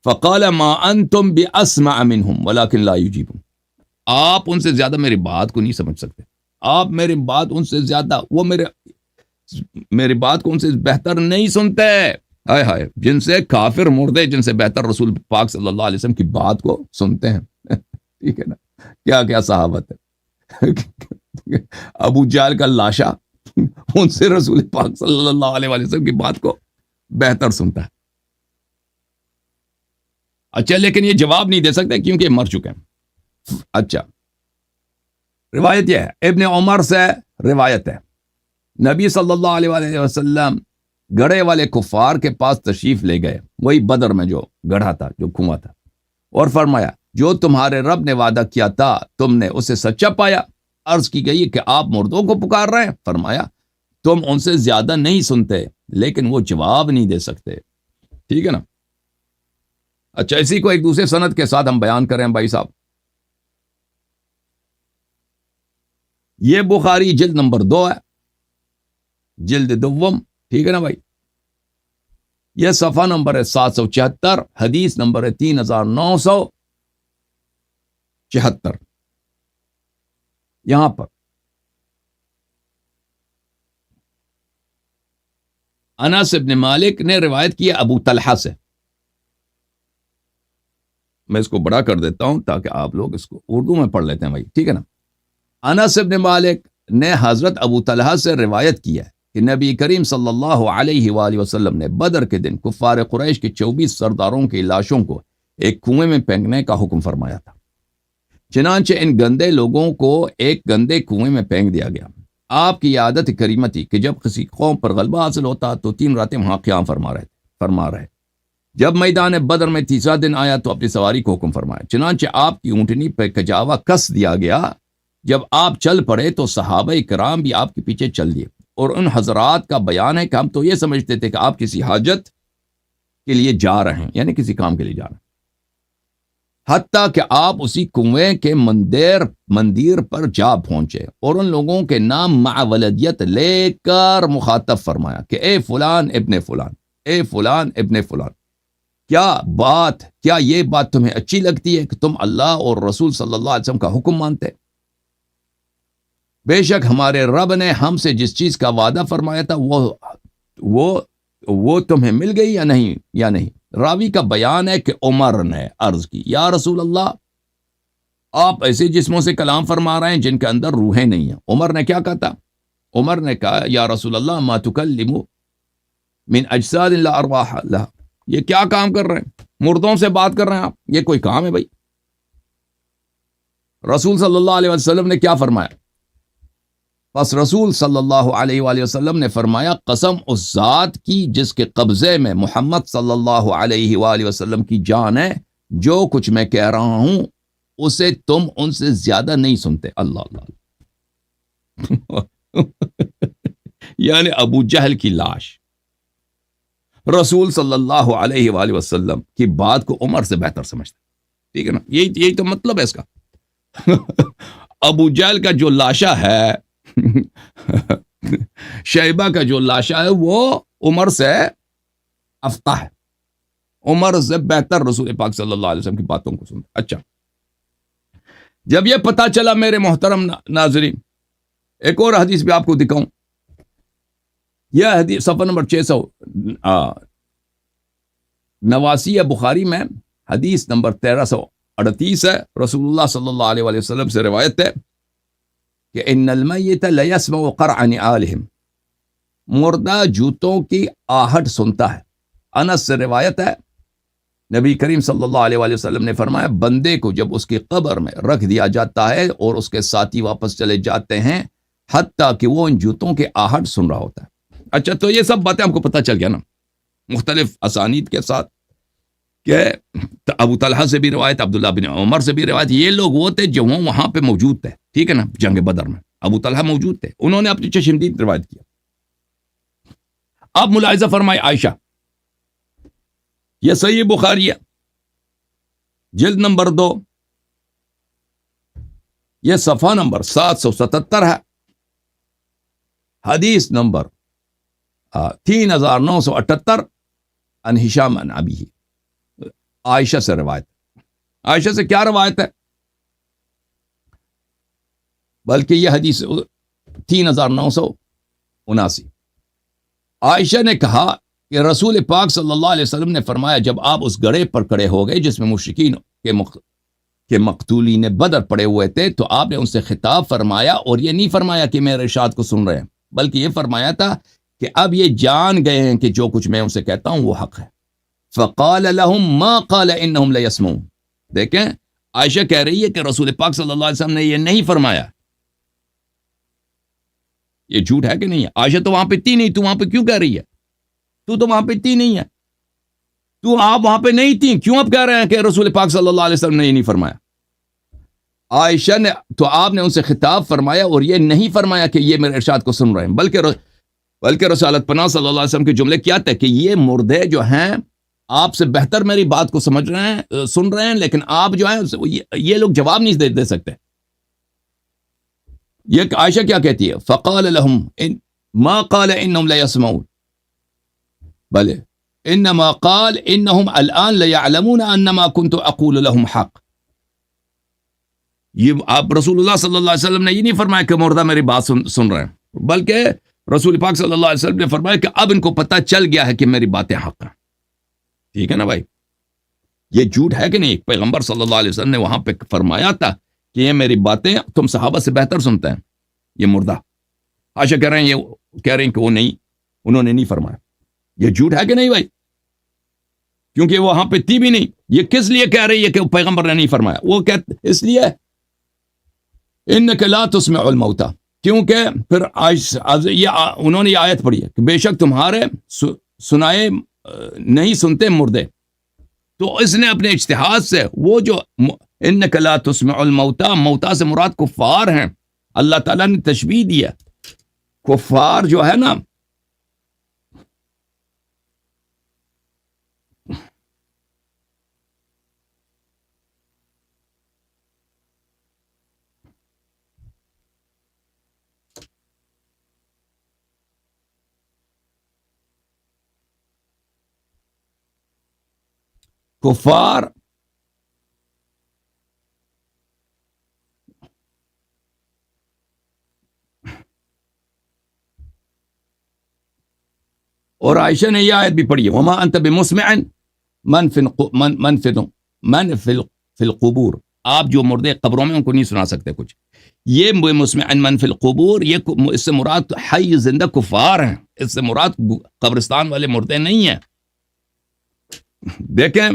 فقال ما انتم باسمع منهم ولكن لا يجيبون، آپ ان سے زیادہ میری بات کو نہیں سمجھ سکتے. آپ میری بات ان سے زیادہ، وہ میری بات کو ان سے بہتر نہیں سنتے. ہائے ہائے، جن سے کافر مردے جن سے بہتر رسول پاک صلی اللہ علیہ وسلم کی بات کو سنتے ہیں. ٹھیک ہے نا؟ کیا صحابت ہے. ابو جہل کا لاشا ان سے رسول پاک صلی اللہ علیہ وسلم کی بات کو بہتر سنتا ہے. اچھا، لیکن یہ جواب نہیں دے سکتے کیونکہ یہ مر چکے ہیں. اچھا، روایت یہ ہے، ابن عمر سے روایت ہے، نبی صلی اللہ علیہ وسلم گڑھے والے کفار کے پاس تشریف لے گئے، وہی بدر میں جو گڑھا تھا، جو کنواں تھا، اور فرمایا جو تمہارے رب نے وعدہ کیا تھا تم نے اسے سچا پایا؟ عرض کی گئی کہ آپ مردوں کو پکار رہے ہیں. فرمایا تم ان سے زیادہ نہیں سنتے لیکن وہ جواب نہیں دے سکتے. ٹھیک ہے نا؟ اچھا، اسی کو ایک دوسرے سند کے ساتھ ہم بیان کریں بھائی صاحب. یہ بخاری جلد نمبر 2 ہے، جلد دوم. ٹھیک ہے نا بھائی؟ یہ صفحہ نمبر ہے 774، حدیث نمبر ہے 3974. یہاں پر انس بن مالک نے روایت کی ابو طلحہ سے. میں اس کو بڑا کر دیتا ہوں تاکہ آپ لوگ اس کو اردو میں پڑھ لیتے ہیں بھائی. ٹھیک ہے نا؟ انس بن مالک نے حضرت ابو طلحہ سے روایت کی ہے کہ نبی کریم صلی اللہ علیہ وآلہ وسلم نے بدر کے دن کفار قریش کے 24 سرداروں کی لاشوں کو ایک کنویں میں پھینکنے کا حکم فرمایا تھا. چنانچہ ان گندے لوگوں کو ایک گندے کنویں میں پھینک دیا گیا. آپ کی عادت کریمہ تھی کہ جب کسی قوم پر غلبہ حاصل ہوتا تو 3 راتیں وہاں قیام فرما رہے. جب میدان بدر میں تیسرا دن آیا تو اپنی سواری کو حکم فرمایا. چنانچہ آپ کی اونٹنی پہ کجاوا کس دیا گیا. جب آپ چل پڑے تو صحابہ کرام بھی آپ کے پیچھے چل دیے. اور ان حضرات کا بیان ہے کہ ہم تو یہ سمجھتے تھے کہ آپ کسی حاجت کے لیے جا رہے ہیں، یعنی کسی کام کے لیے جا رہے ہیں. حتیٰ کہ آپ اسی کنویں کے مندیر پر جا پہنچے اور ان لوگوں کے نام مع ولدیت لے کر مخاطب فرمایا کہ اے فلان ابن فلان، اے فلان ابن فلان، کیا یہ بات تمہیں اچھی لگتی ہے کہ تم اللہ اور رسول صلی اللہ علیہ وسلم کا حکم مانتے؟ بے شک ہمارے رب نے ہم سے جس چیز کا وعدہ فرمایا تھا وہ تمہیں مل گئی یا نہیں؟ راوی کا بیان ہے کہ عمر نے عرض کی، یا رسول اللہ، آپ ایسے جسموں سے کلام فرما رہے ہیں جن کے اندر روحیں نہیں ہیں۔ عمر نے کیا کہا تھا؟ عمر نے کہا، یا رسول اللہ، ما تکلم من اجساد لا ارواح لها، یہ کیا کام کر رہے ہیں؟ مردوں سے بات کر رہے ہیں آپ، یہ کوئی کام ہے بھائی؟ رسول صلی اللہ علیہ وسلم نے کیا فرمایا؟ پس رسول صلی اللہ علیہ وآلہ وسلم نے فرمایا، قسم اس ذات کی جس کے قبضے میں محمد صلی اللہ علیہ وآلہ وسلم کی جان ہے، جو کچھ میں کہہ رہا ہوں اسے تم ان سے زیادہ نہیں سنتے۔ اللہ اللہ یعنی ابو جہل کی لاش رسول صلی اللہ علیہ وآلہ وسلم کی بات کو عمر سے بہتر سمجھتا، ٹھیک ہے نا؟ یہی تو مطلب ہے اس کا۔ ابو جہل کا جو لاشا ہے، شیبہ کا جو لاشا ہے، وہ عمر سے افقہ ہے، عمر سے بہتر رسول پاک صلی اللہ علیہ وسلم کی باتوں کو سنتا۔ اچھا، جب یہ پتا چلا میرے محترم ناظرین، ایک اور حدیث بھی آپ کو دکھاؤں۔ یہ حدیث صفحہ نمبر 689 بخاری میں حدیث نمبر 1338 ہے۔ رسول اللہ صلی اللہ علیہ وآلہ وسلم سے روایت ہے کہ ان المیت لیسمع قرع نعالہم، مردہ جوتوں کی آہٹ سنتا ہے۔ انس سے روایت ہے، نبی کریم صلی اللہ علیہ وآلہ وسلم نے فرمایا، بندے کو جب اس کی قبر میں رکھ دیا جاتا ہے اور اس کے ساتھی واپس چلے جاتے ہیں، حتیٰ کہ وہ ان جوتوں کے آہٹ سن رہا ہوتا ہے۔ اچھا، تو یہ سب باتیں ہم کو پتہ چل گیا نا، مختلف اسانید کے ساتھ، کہ ابو طلحہ سے بھی روایت، عبداللہ بن عمر سے بھی روایت۔ یہ لوگ وہ تھے جو وہاں پہ موجود تھے، ٹھیک ہے نا؟ جنگ بدر میں ابو طلحہ موجود تھے، انہوں نے اپنی چشمدید روایت کیا۔ اب ملاحظہ فرمائے عائشہ، یہ صحیح بخاری ہے، جلد نمبر 2، یہ صفحہ نمبر 777 ہے، حدیث نمبر 3978، عن ہشام عن ابیہ، عائشہ سے روایت۔ عائشہ سے کیا روایت ہے؟ بلکہ یہ حدیث 3979، عائشہ نے کہا کہ رسول پاک صلی اللہ علیہ وسلم نے فرمایا، جب آپ اس گڑھے پر کھڑے ہو گئے جس میں مشرکین کے مقتولین بدر پڑے ہوئے تھے، تو آپ نے ان سے خطاب فرمایا، اور یہ نہیں فرمایا کہ میرے ارشاد کو سن رہے ہیں، بلکہ یہ فرمایا تھا کہ اب یہ جان گئے ہیں کہ جو کچھ میں ان سے کہتا ہوں وہ حق ہے۔ فقال لهم ما قال انهم لا يسمعون۔ دیکھیں، عائشہ کہہ رہی ہے کہ رسول پاک صلی اللہ علیہ وسلم نے یہ نہیں فرمایا۔ یہ جھوٹ ہے کہ نہیں ہے؟ عائشہ تو وہاں پہ تھی نہیں، تو وہاں پہ کیوں کہہ رہی ہے؟ تو وہاں پہ تھی نہیں ہے، تو آپ وہاں پہ نہیں تھی، کیوں آپ کہہ رہے ہیں کہ رسول پاک صلی اللہ علیہ وسلم نے یہ نہیں فرمایا؟ عائشہ نے تو آپ نے ان سے خطاب فرمایا اور یہ نہیں فرمایا کہ یہ میرے ارشاد کو سن رہے ہیں، بلکہ رسالت پناہ صلی اللہ علیہ وسلم کے جملے کیا تھے کہ یہ مردے جو ہیں آپ سے بہتر میری بات کو سمجھ رہے ہیں، سن رہے ہیں، لیکن آپ جو ہیں یہ لوگ جواب نہیں دے سکتے۔ یہ عائشہ کیا کہتی ہے؟ فقال لهم ما قال انهم لا يسمعون بل انما قال انهم الان لا يعلمون ان ما كنت اقول لهم حق۔ یہ آپ رسول اللہ صلی اللہ علیہ وسلم نے یہ نہیں فرمایا کہ مردہ میری بات سن رہے ہیں، بلکہ رسول پاک صلی اللہ علیہ وسلم نے فرمایا کہ اب ان کو پتہ چل گیا ہے کہ میری باتیں حق ہیں۔ ٹھیک ہے نا بھائی؟ یہ جھوٹ ہے کہ نہیں؟ پیغمبر صلی اللہ علیہ وسلم نے وہاں پہ فرمایا تھا کہ یہ میری باتیں تم صحابہ سے بہتر سنتے ہیں، یہ مردہ۔ عائشہ کہہ رہے ہیں کہ وہ نہیں، انہوں نے نہیں فرمایا۔ یہ جھوٹ ہے کہ نہیں بھائی؟ کیونکہ وہ وہاں پہ تھی بھی نہیں۔ یہ کس لیے کہہ رہی ہے کہ پیغمبر نے نہیں فرمایا؟ وہ اس لیے انک لا تسمع الموتى، کیونکہ پھر انہوں نے یہ آیت پڑھی ہے کہ بے شک تمہارے سنائے نہیں سنتے مردے، تو اس نے اپنے اجتہاد سے وہ جو انک لا تسمع الموتى، موتى سے مراد کفار ہیں، اللہ تعالیٰ نے تشبیہ دیا۔ کفار جو ہے نا، کفار اور عائشہ نے یہ آیت بھی پڑھی ہے وما انت بمسمع من فی القبور، آپ جو مردے قبروں میں ان کو نہیں سنا سکتے کچھ. یہ مسمع من فی القبور، یہ اس سے مراد حی زندہ کفار ہیں، اس سے مراد قبرستان والے مردے نہیں ہیں. دیکھیں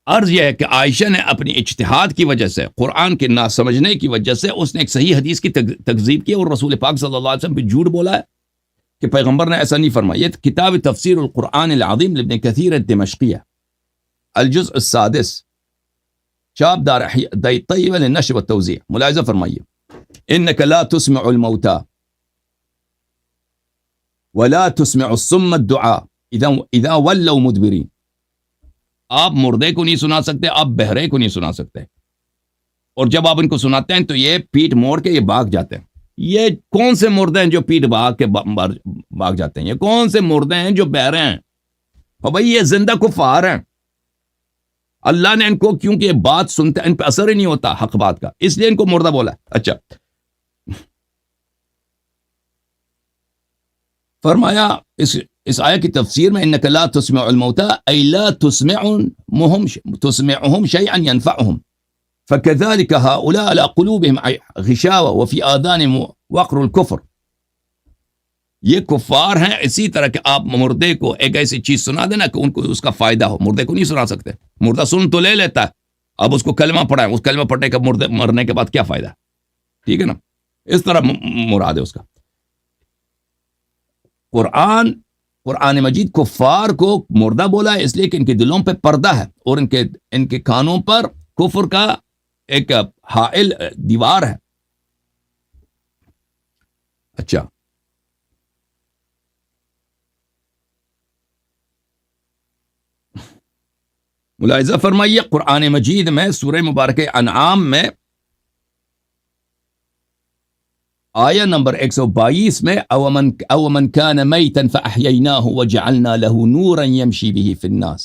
عرض یہ ہے کہ عائشہ نے اپنی اجتہاد کی وجہ سے، قرآن کے نہ سمجھنے کی وجہ سے، اس نے ایک صحیح حدیث کی تکذیب کی اور رسول پاک صلی اللہ علیہ وسلم پہ جھوٹ بولا ہے کہ پیغمبر نے ایسا نہیں فرمایا. یہ کتاب تفسیر القرآن العظیم لابن کثیر الدمشقیہ، الجزء السادس، چاپ دار طیبہ للنشر والتوزیع. ملاحظہ فرمائیے انک لا تسمع الموتى ولا تسمع الصم الدعاء اذا ولوا مدبرین. آپ مردے کو نہیں سنا سکتے، آپ بہرے کو نہیں سنا سکتے، اور جب آپ ان کو سناتے ہیں تو یہ پیٹ موڑ کے یہ بھاگ جاتے ہیں. یہ کون سے مردے ہیں جو پیٹ بھاگ جاتے ہیں؟ یہ کون سے مردے ہیں جو بہرے ہیں؟ اور بھائی یہ زندہ کفار ہیں. اللہ نے ان کو، کیونکہ یہ بات سنتے ان پہ اثر ہی نہیں ہوتا حق بات کا، اس لیے ان کو مردہ بولا. اچھا، فرمایا اس آیت کی تفسیر میں انک لا تسمع الموتى ای لا تسمعهم شيئا ينفعهم فكذلك هؤلاء على قلوبهم غشاوة وفي آذانهم وقر الكفر. یہ کفار ہیں اسی طرح کہ آپ مردے کو ایک ایسی چیز سنا دینا کہ ان کو اس کا فائدہ ہو. مردے کو نہیں سنا سکتے، مردہ سن تو لے لیتا ہے، اب اس کو کلمہ پڑھائیں، اس کلمہ پڑھنے کا مردے مرنے کے بعد کیا فائدہ؟ ٹھیک ہے نا، اس طرح مراد ہے اس کا. قرآن مجید کفار کو مردہ بولا ہے اس لیے کہ ان کے دلوں پہ پردہ ہے اور ان کے کانوں پر کفر کا ایک حائل دیوار ہے. اچھا، ملاحظہ فرمائیے قرآن مجید میں سورہ مبارکہ انعام میں آیہ نمبر 122 میں او من كان میتا فاحییناہ وجعلنا له نورا یمشی به فی الناس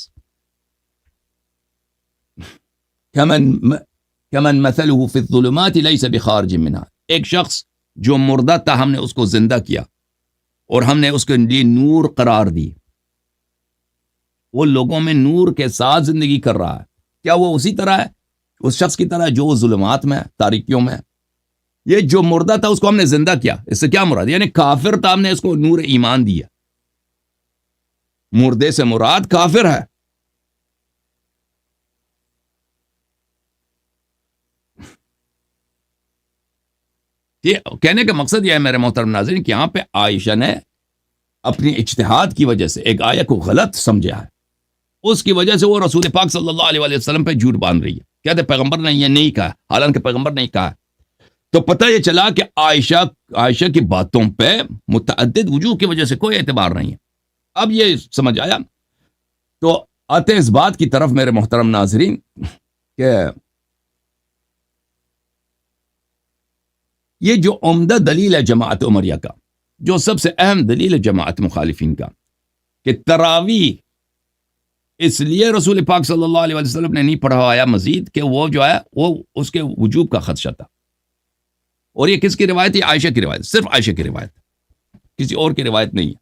کمن مثله فی الظلمات لیس بخارج منها. ایک شخص جو مردہ تھا، ہم نے اس کو زندہ کیا اور ہم نے اس کے لیے نور قرار دی. وہ لوگوں میں نور کے ساتھ زندگی کر رہا ہے. کیا وہ اسی طرح ہے، اس شخص کی طرح جو ظلمات میں، تاریکیوں میں؟ یہ جو مردہ تھا اس کو ہم نے زندہ کیا. اس سے کیا مراد؟ یعنی کافر تھا، ہم نے اس کو نور ایمان دیا. مردے سے مراد کافر ہے. یہ کہنے کا مقصد یہ ہے میرے محترم ناظرین کہ یہاں پہ عائشہ نے اپنی اجتہاد کی وجہ سے ایک آیت کو غلط سمجھا ہے، اس کی وجہ سے وہ رسول پاک صلی اللہ علیہ وسلم پہ جھوٹ باندھ رہی ہے. کہتے پیغمبر نے یہ نہیں کہا، حالانکہ پیغمبر نے کہا. تو پتہ یہ چلا کہ عائشہ کی باتوں پہ متعدد وجوہ کی وجہ سے کوئی اعتبار نہیں ہے. اب یہ سمجھ آیا تو آتے ہیں اس بات کی طرف میرے محترم ناظرین کہ یہ جو عمدہ دلیل ہے جماعت عمریہ کا، جو سب سے اہم دلیل ہے جماعت مخالفین کا، کہ تراویح اس لیے رسول پاک صلی اللہ علیہ وسلم نے نہیں پڑھوایا مزید کہ وہ جو ہے وہ اس کے وجوب کا خدشہ تھا. اور یہ کس کی روایت ہے؟ عائشہ کی روایت، صرف عائشہ کی روایت، کسی اور کی روایت نہیں ہے.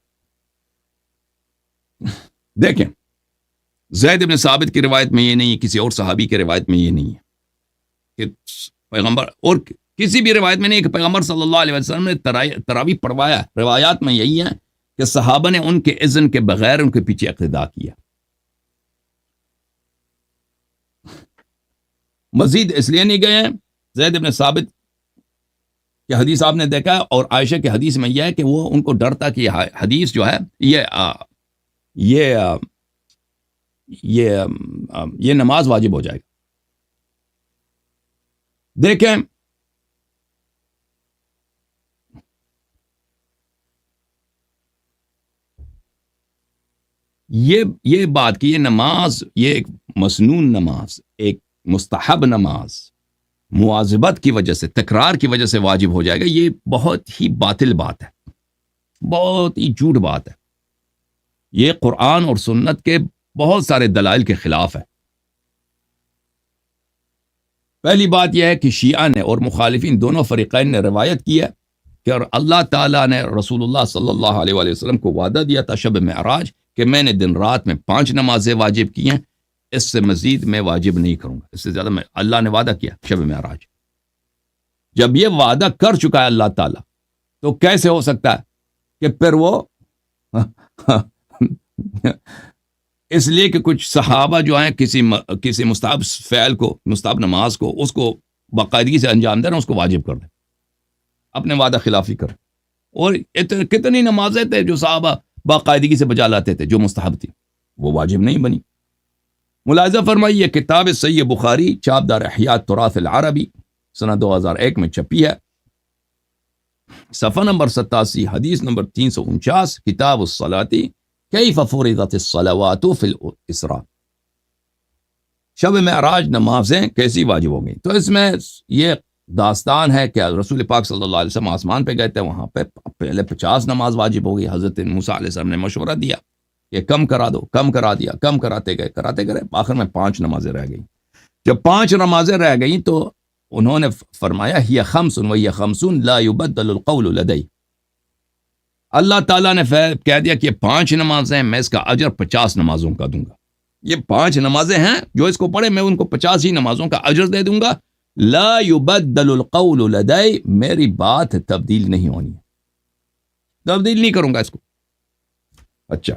دیکھیں زید بن ثابت کی روایت میں یہ نہیں ہے، کسی اور صحابی کی روایت میں یہ نہیں ہے کہ پیغمبر، اور کسی بھی روایت میں نہیں ہے کہ پیغمبر صلی اللہ علیہ وسلم نے تراویح پڑھوایا. روایات میں یہی ہے کہ صحابہ نے ان کے اذن کے بغیر ان کے پیچھے اقتداء کیا. مزید اس لیے نہیں گئے ہیں. زید بن ثابت کہ حدیث آپ نے دیکھا ہے، اور عائشہ کی حدیث میں یہ ہے کہ وہ ان کو ڈر تھا کہ حدیث جو ہے یہ نماز واجب ہو جائے گا. دیکھیں یہ بات کہ یہ نماز، یہ ایک مسنون نماز، ایک مستحب نماز مواظبت کی وجہ سے، تکرار کی وجہ سے واجب ہو جائے گا، یہ بہت ہی باطل بات ہے، بہت ہی جھوٹ بات ہے. یہ قرآن اور سنت کے بہت سارے دلائل کے خلاف ہے۔ پہلی بات یہ ہے کہ شیعہ نے اور مخالفین دونوں فریقین نے روایت کی ہے کہ اور اللہ تعالیٰ نے رسول اللہ صلی اللہ علیہ وآلہ وسلم کو وعدہ دیا تھا شب معراج کہ میں نے دن رات میں 5 نمازیں واجب کی ہیں، اس سے مزید میں واجب نہیں کروں گا، اس سے زیادہ میں، اللہ نے وعدہ کیا شب معراج۔ جب یہ وعدہ کر چکا ہے اللہ تعالیٰ، تو کیسے ہو سکتا ہے کہ پھر وہ اس لیے کہ کچھ صحابہ جو ہیں کسی مستحب فعل کو، مستحب نماز کو، اس کو باقاعدگی سے انجام دیں، اس کو واجب کر دیں، اپنے وعدہ خلافی کریں۔ اور کتنی نمازیں تھے جو صحابہ باقاعدگی سے بجا لاتے تھے جو مستحب تھی، وہ واجب نہیں بنی۔ ملاحظہ فرمائیے کتاب صحیح بخاری چاپدار احیاء تراث العربی سنہ 2001 میں چھپی ہے، صفحہ نمبر 87، حدیث نمبر 349، کتاب الصلاۃ کیف فرضت الصلوات فی الاسراء، شب معراج نمازیں کیسی واجب ہو گئیں۔ تو اس میں یہ داستان ہے کہ رسول پاک صلی اللہ علیہ وسلم آسمان پہ گئے تھے، وہاں پہ پہلے 50 نماز واجب ہو گئی، حضرت موسیٰ علیہ السلام نے مشورہ دیا کہ کم کرا دو، کم کرا دیا، کم کراتے گئے، آخر میں 5 نمازیں رہ گئیں۔ جب 5 نمازیں رہ گئیں تو انہوں نے فرمایا ہی خمس وہی خمسون لا يبدل القول لدی، اللہ تعالیٰ نے کہہ دیا کہ یہ 5 نمازیں ہیں، میں اس کا اجر 50 نمازوں کا دوں گا۔ یہ 5 نمازیں ہیں، جو اس کو پڑھے میں ان کو 50 ہی نمازوں کا اجر دے دوں گا۔ لا يبدل القول لدی، میری بات تبدیل نہیں ہونی ہے، تبدیل نہیں کروں گا اس کو۔ اچھا،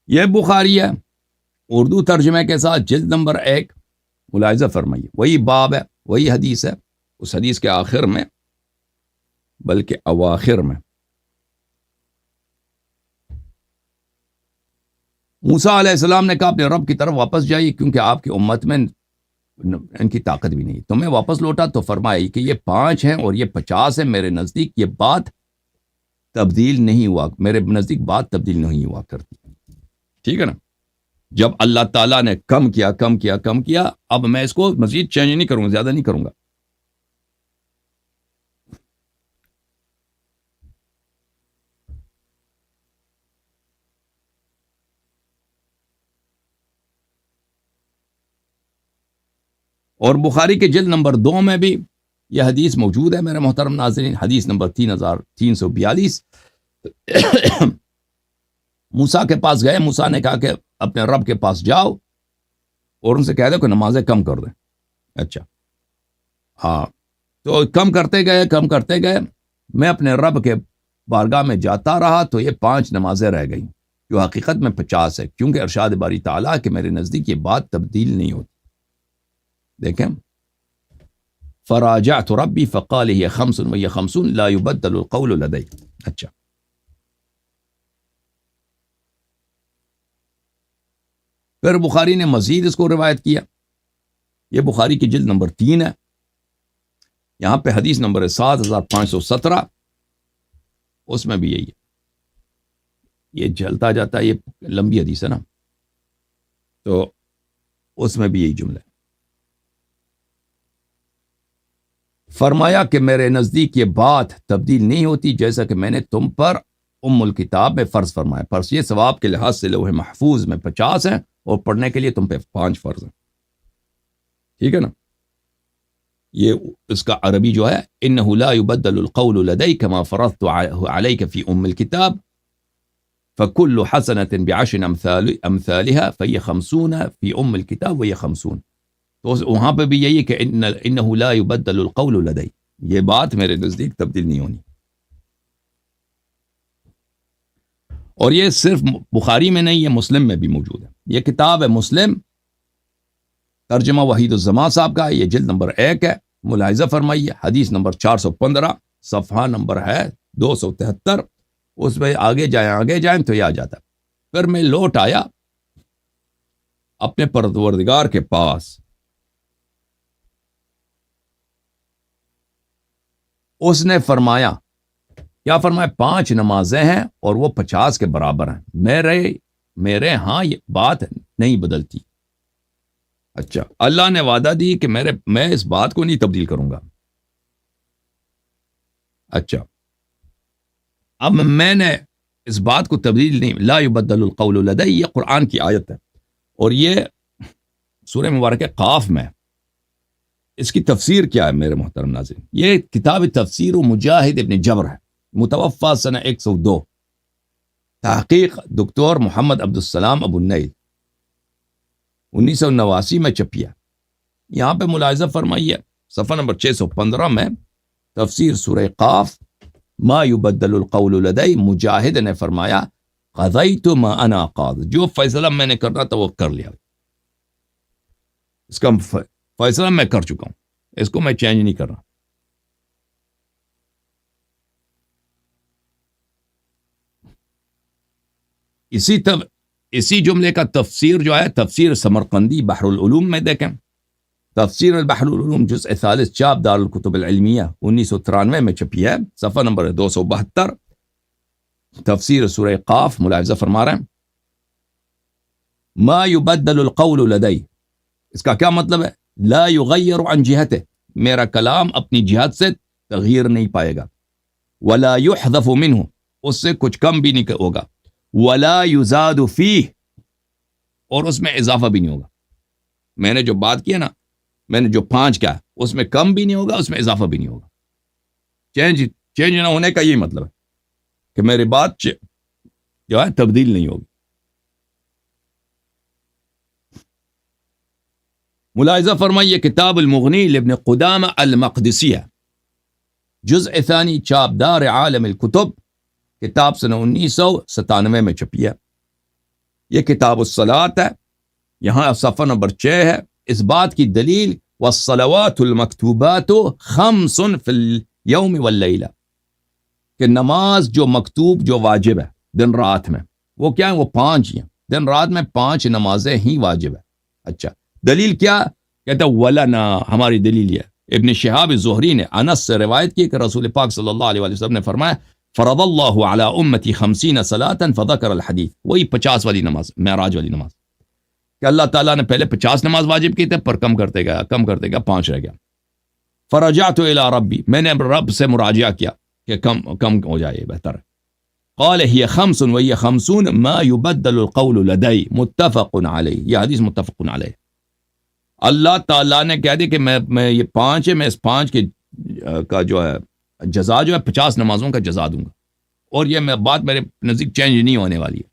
یہ بخاری ہے اردو ترجمے کے ساتھ، جلد نمبر 1، ملاحظہ فرمائیے، وہی باب ہے، وہی حدیث ہے، اس حدیث کے آخر میں بلکہ اواخر میں موسیٰ علیہ السلام نے کہا اپنے رب کی طرف واپس جائیے کیونکہ آپ کی امت میں ان کی طاقت بھی نہیں۔ تو میں واپس لوٹا تو فرمایا کہ یہ 5 ہیں اور یہ 50 ہیں، میرے نزدیک یہ بات تبدیل نہیں ہوا، میرے نزدیک بات تبدیل نہیں ہوا کرتی۔ ٹھیک ہے نا؟ جب اللہ تعالیٰ نے کم کیا، اب میں اس کو مزید چینج نہیں کروں گا، زیادہ نہیں کروں گا۔ اور بخاری کے جلد نمبر 2 میں بھی یہ حدیث موجود ہے میرے محترم ناظرین، حدیث نمبر 3342۔ موسیٰ کے پاس گئے، موسیٰ نے کہا کہ اپنے رب کے پاس جاؤ اور ان سے کہہ دو کہ نمازیں کم کر دیں۔ اچھا، ہاں، تو کم کرتے گئے، میں اپنے رب کے بارگاہ میں جاتا رہا تو یہ 5 نمازیں رہ گئیں جو حقیقت میں 50 ہے، کیونکہ ارشاد باری تعالیٰ کہ میرے نزدیک یہ بات تبدیل نہیں ہوتی۔ دیکھیں، فراجعت ربی فقال هي 5 وهي 50 لا يبدل القول لدي۔ اچھا، پھر بخاری نے مزید اس کو روایت کیا، یہ بخاری کی جلد نمبر 3 ہے، یہاں پہ حدیث نمبر 7517، اس میں بھی یہی ہے، یہ چلتا جاتا ہے، یہ لمبی حدیث ہے نا، تو اس میں بھی یہی جملہ ہے۔ فرمایا کہ میرے نزدیک یہ بات تبدیل نہیں ہوتی جیسا کہ میں نے تم پر الکتاب میں فرض فرمایا۔ فرض یہ ثواب کے لحاظ سے لوح محفوظ میں 50 ہیں اور پڑھنے کے لیے تم پہ 5 فرض ہیں۔ ٹھیک ہے نا؟ یہ اس کا عربی جو ہے، انه لا يبدل القول لدي كما فرضت عليك في الكتاب فكل حسنة بعشر امثالها فهي 50 في الكتاب وهي 50۔ تو وہاں پہ بھی یہی ہے کہ انه لا يبدل القول لدي، یہ بات میرے نزدیک تبدیل نہیں ہونی۔ اور یہ صرف بخاری میں نہیں، یہ مسلم میں بھی موجود ہے۔ یہ کتاب ہے مسلم، ترجمہ وحید الزمان صاحب کا ہے، یہ جلد نمبر 1 ہے، ملاحظہ فرمائیے، حدیث نمبر 415، صفحہ نمبر ہے 273، اس میں آگے جائیں تو یہ آ جاتا ہے۔ پھر میں لوٹ آیا اپنے پروردگار کے پاس، اس نے فرمایا، کیا فرمایا؟ 5 نمازیں ہیں اور وہ 50 کے برابر ہیں، میرے ہاں یہ بات نہیں بدلتی۔ اچھا، اللہ نے وعدہ دی کہ میں اس بات کو نہیں تبدیل کروں گا۔ اچھا، اب میں نے اس بات کو تبدیل نہیں، لا یبدل القول لدی، یہ قرآن کی آیت ہے اور یہ سورہ مبارکہ قاف میں۔ اس کی تفسیر کیا ہے میرے محترم ناظرین؟ یہ کتاب تفسیر مجاہد ابن جبر ہے، متوفہ سنہ 102، تحقیق دکتور محمد عبدالسلام ابو النیل، 1989 میں چھپی ہے۔ یہاں پہ ملاحظہ فرمائیے صفحہ نمبر 615 میں تفسیر سورہ قاف، ما یبدل القول لدی، مجاہد نے فرمایا قضیت ما انا قاض، جو فیصلہ میں نے کرنا تھا وہ کر لیا، اس کا فیصلہ میں کر چکا ہوں، اس کو میں چینج نہیں کر رہا۔ اسی جملے کا تفسیر جو ہے تفسیر سمرقندی بحر العلوم میں دیکھیں، تفسیر البحر العلوم جزء ثالث چاپ دار الکتب العلمیہ 1993 میں چھپی ہے، صفحہ نمبر 272، تفسیر سورہ قاف ملاحظہ فرما رہے ہیں ما یبدل القول لدی، اس کا کیا مطلب ہے؟ لا یغیر عن جہتہ، میرا کلام اپنی جہت سے تغییر نہیں پائے گا، ولا یحذف منہ، اس سے کچھ کم بھی نہیں ہوگا، ولا یزاد فیہ، اور اس میں اضافہ بھی نہیں ہوگا۔ میں نے جو بات کی ہے نا، میں نے جو 5 کہا اس میں کم بھی نہیں ہوگا، اس میں اضافہ بھی نہیں ہوگا۔ چینج نہ ہونے کا یہی مطلب ہے کہ میری بات جو ہے تبدیل نہیں ہوگی۔ ملاحظہ فرمائیے کتاب المغنی لابن قدامہ المقدسی ہے، جزء ثانی چاپ دار عالم الکتب، کتاب سنہ 1997 میں چھپی ہے۔ یہ کتاب الصلاۃ ہے، یہاں صفحہ نمبر 6 ہے، اس بات کی دلیل والصلوات المکتوبات 5 فی اليوم واللیلہ، کہ نماز جو مکتوب جو واجب ہے دن رات میں، وہ کیا ہے؟ وہ 5 ہی ہیں، دن رات میں 5 نمازیں ہی واجب ہے۔ اچھا، دلیل کیا؟ کہتا ولنا، ہماری دلیل یہ ابن شہاب زہری نے انس سے روایت کی کہ رسول پاک صلی اللہ علیہ وسلم نے فرمایا فرض اللہ علی امتی 50 صلاۃ فذکر الحدیث، وہی 50 والی نماز، معراج والی نماز، کہ اللہ تعالیٰ نے پہلے 50 نماز واجب کی تھے، پر کم کرتے گیا 5 رہ گیا۔ فرجعت الی ربی، میں نے رب سے مراجعہ کیا کہ کم ہو جائے بہتر ہے۔ قال هي 5 وهي 50 ما يبدل القول لدي متفق علیہ، یہ حدیث متفق علیہ۔ اللہ تعالیٰ نے کہہ دی کہ میں یہ 5 ہے، میں اس 5 کے کا جو ہے جزا جو ہے 50 نمازوں کا جزا دوں گا، اور یہ بات میرے نزدیک چینج نہیں ہونے والی ہے۔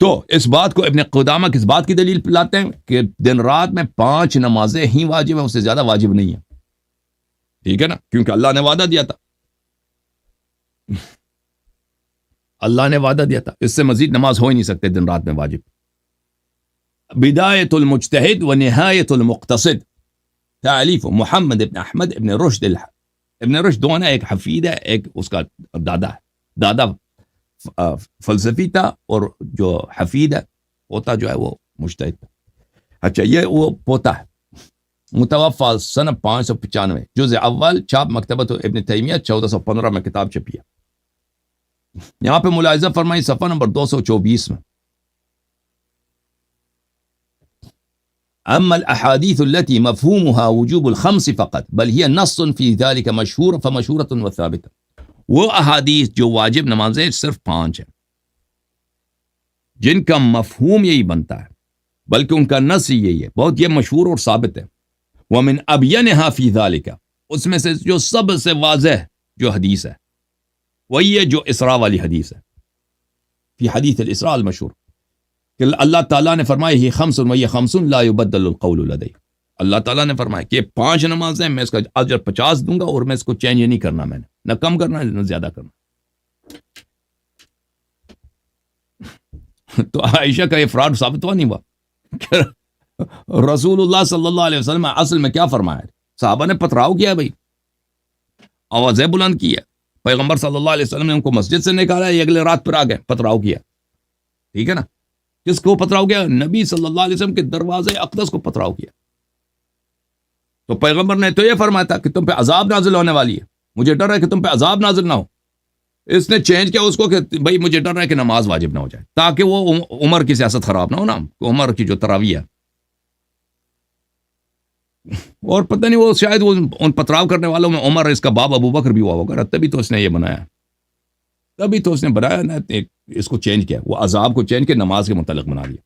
تو اس بات کو ابن قدامہ کس بات کی دلیل لاتے ہیں؟ کہ دن رات میں 5 نمازیں ہی واجب ہیں، اس سے زیادہ واجب نہیں ہے، ٹھیک ہے نا، کیونکہ اللہ نے وعدہ دیا تھا، اللہ نے وعدہ دیا تھا، اس سے مزید نماز ہو ہی نہیں سکتے دن رات میں واجب۔ بدایت المجتہد و نہایت المقتصد، تالیف محمد ابن احمد ابن رشد ابن رشد دونوں، ایک حفید ہے، ایک اس کا دادا ہے، دادا فلسفی تھا اور جو حفید ہے پوتا جو ہے وہ مجتہد تھا۔ اچھا، یہ وہ پوتا ہے، متوفى سنہ 595، جزء اول چاپ مکتبۃ ابن تیمیہ 1415 میں کتاب چھپی ہے۔ یہاں پہ ملاحظہ فرمائی صفحہ نمبر 224 میں، اما الاحاديث التي مفهومها وجوب الخمس فقط بل هي نص في ذلك مشهور فمشهورة وثابتة، وہ احادیث جو واجب نمازیں صرف 5 ہیں، جن کا مفہوم یہی بنتا ہے، بلکہ ان کا نص یہی ہے، بہت یہ مشہور اور ثابت ہے۔ ومن ابینها في ذلك، اس میں سے جو سب سے واضح جو حدیث ہے وہی ہے جو اسراء والی حدیث ہے، فی حدیث الاسراء المشہور، کہ اللہ تعالیٰ نے فرمایا یہ 5 وہی 5 لا يبدل القول لدی، اللہ تعالیٰ نے فرمایا کہ 5 نمازیں میں اس کا اجر 50 دوں گا، اور میں اس کو چینج نہیں کرنا، میں نے نہ کم کرنا نہ زیادہ کرنا۔ تو عائشہ کا یہ فراڈ ثابت ہوا نہیں ہوا کہ رسول اللہ صلی اللہ علیہ وسلم اصل میں کیا فرمایا؟ صحابہ نے پتھراؤ کیا بھائی، آوازیں بلند کی ہے، پیغمبر صلی اللہ علیہ وسلم نے ان کو مسجد سے نکالا، یہ اگلے رات پر آ گئے پتھراؤ کیا، ٹھیک ہے نا۔ کس کو پتھراؤ کیا؟ نبی صلی اللہ علیہ وسلم کے دروازے اقدس کو پتھراؤ کیا۔ تو پیغمبر نے تو یہ فرمایا تھا کہ تم پہ عذاب نازل ہونے والی ہے، مجھے ڈر ہے کہ تم پہ عذاب نازل نہ ہو. اس نے چینج کیا اس کو کہ بھائی مجھے ڈر ہے کہ نماز واجب نہ ہو جائے، تاکہ وہ عمر کی سیاست خراب نہ ہو نا، عمر کی جو تراویح ہے. اور پتہ نہیں وہ شاید وہ ان پتراؤ کرنے والوں میں عمر اس کا باپ ابو بکر بھی ہوا ہوگا، تبھی تو اس نے یہ بنایا، تبھی تو اس نے بنایا نا، اس کو چینج کیا، وہ عذاب کو چینج کے نماز کے متعلق بنا دیا.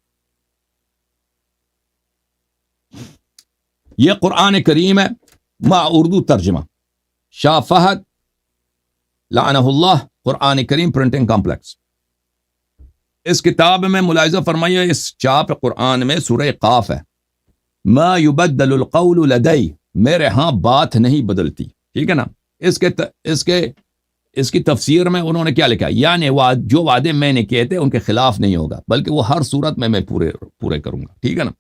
یہ قرآن کریم ہے ما اردو ترجمہ، شاہ فہد لعنہ اللہ، قرآن کریم پرنٹنگ کمپلیکس. اس کتاب میں ملاحظہ فرمائیے، اس چاپ قرآن میں سورہ قاف ہے، ما یبدل القول لدی، میرے ہاں بات نہیں بدلتی. ٹھیک ہے نا. اس کی تفسیر میں انہوں نے کیا لکھا، یعنی جو وعدے میں نے کیے تھے ان کے خلاف نہیں ہوگا، بلکہ وہ ہر صورت میں پورے کروں گا. ٹھیک ہے نا.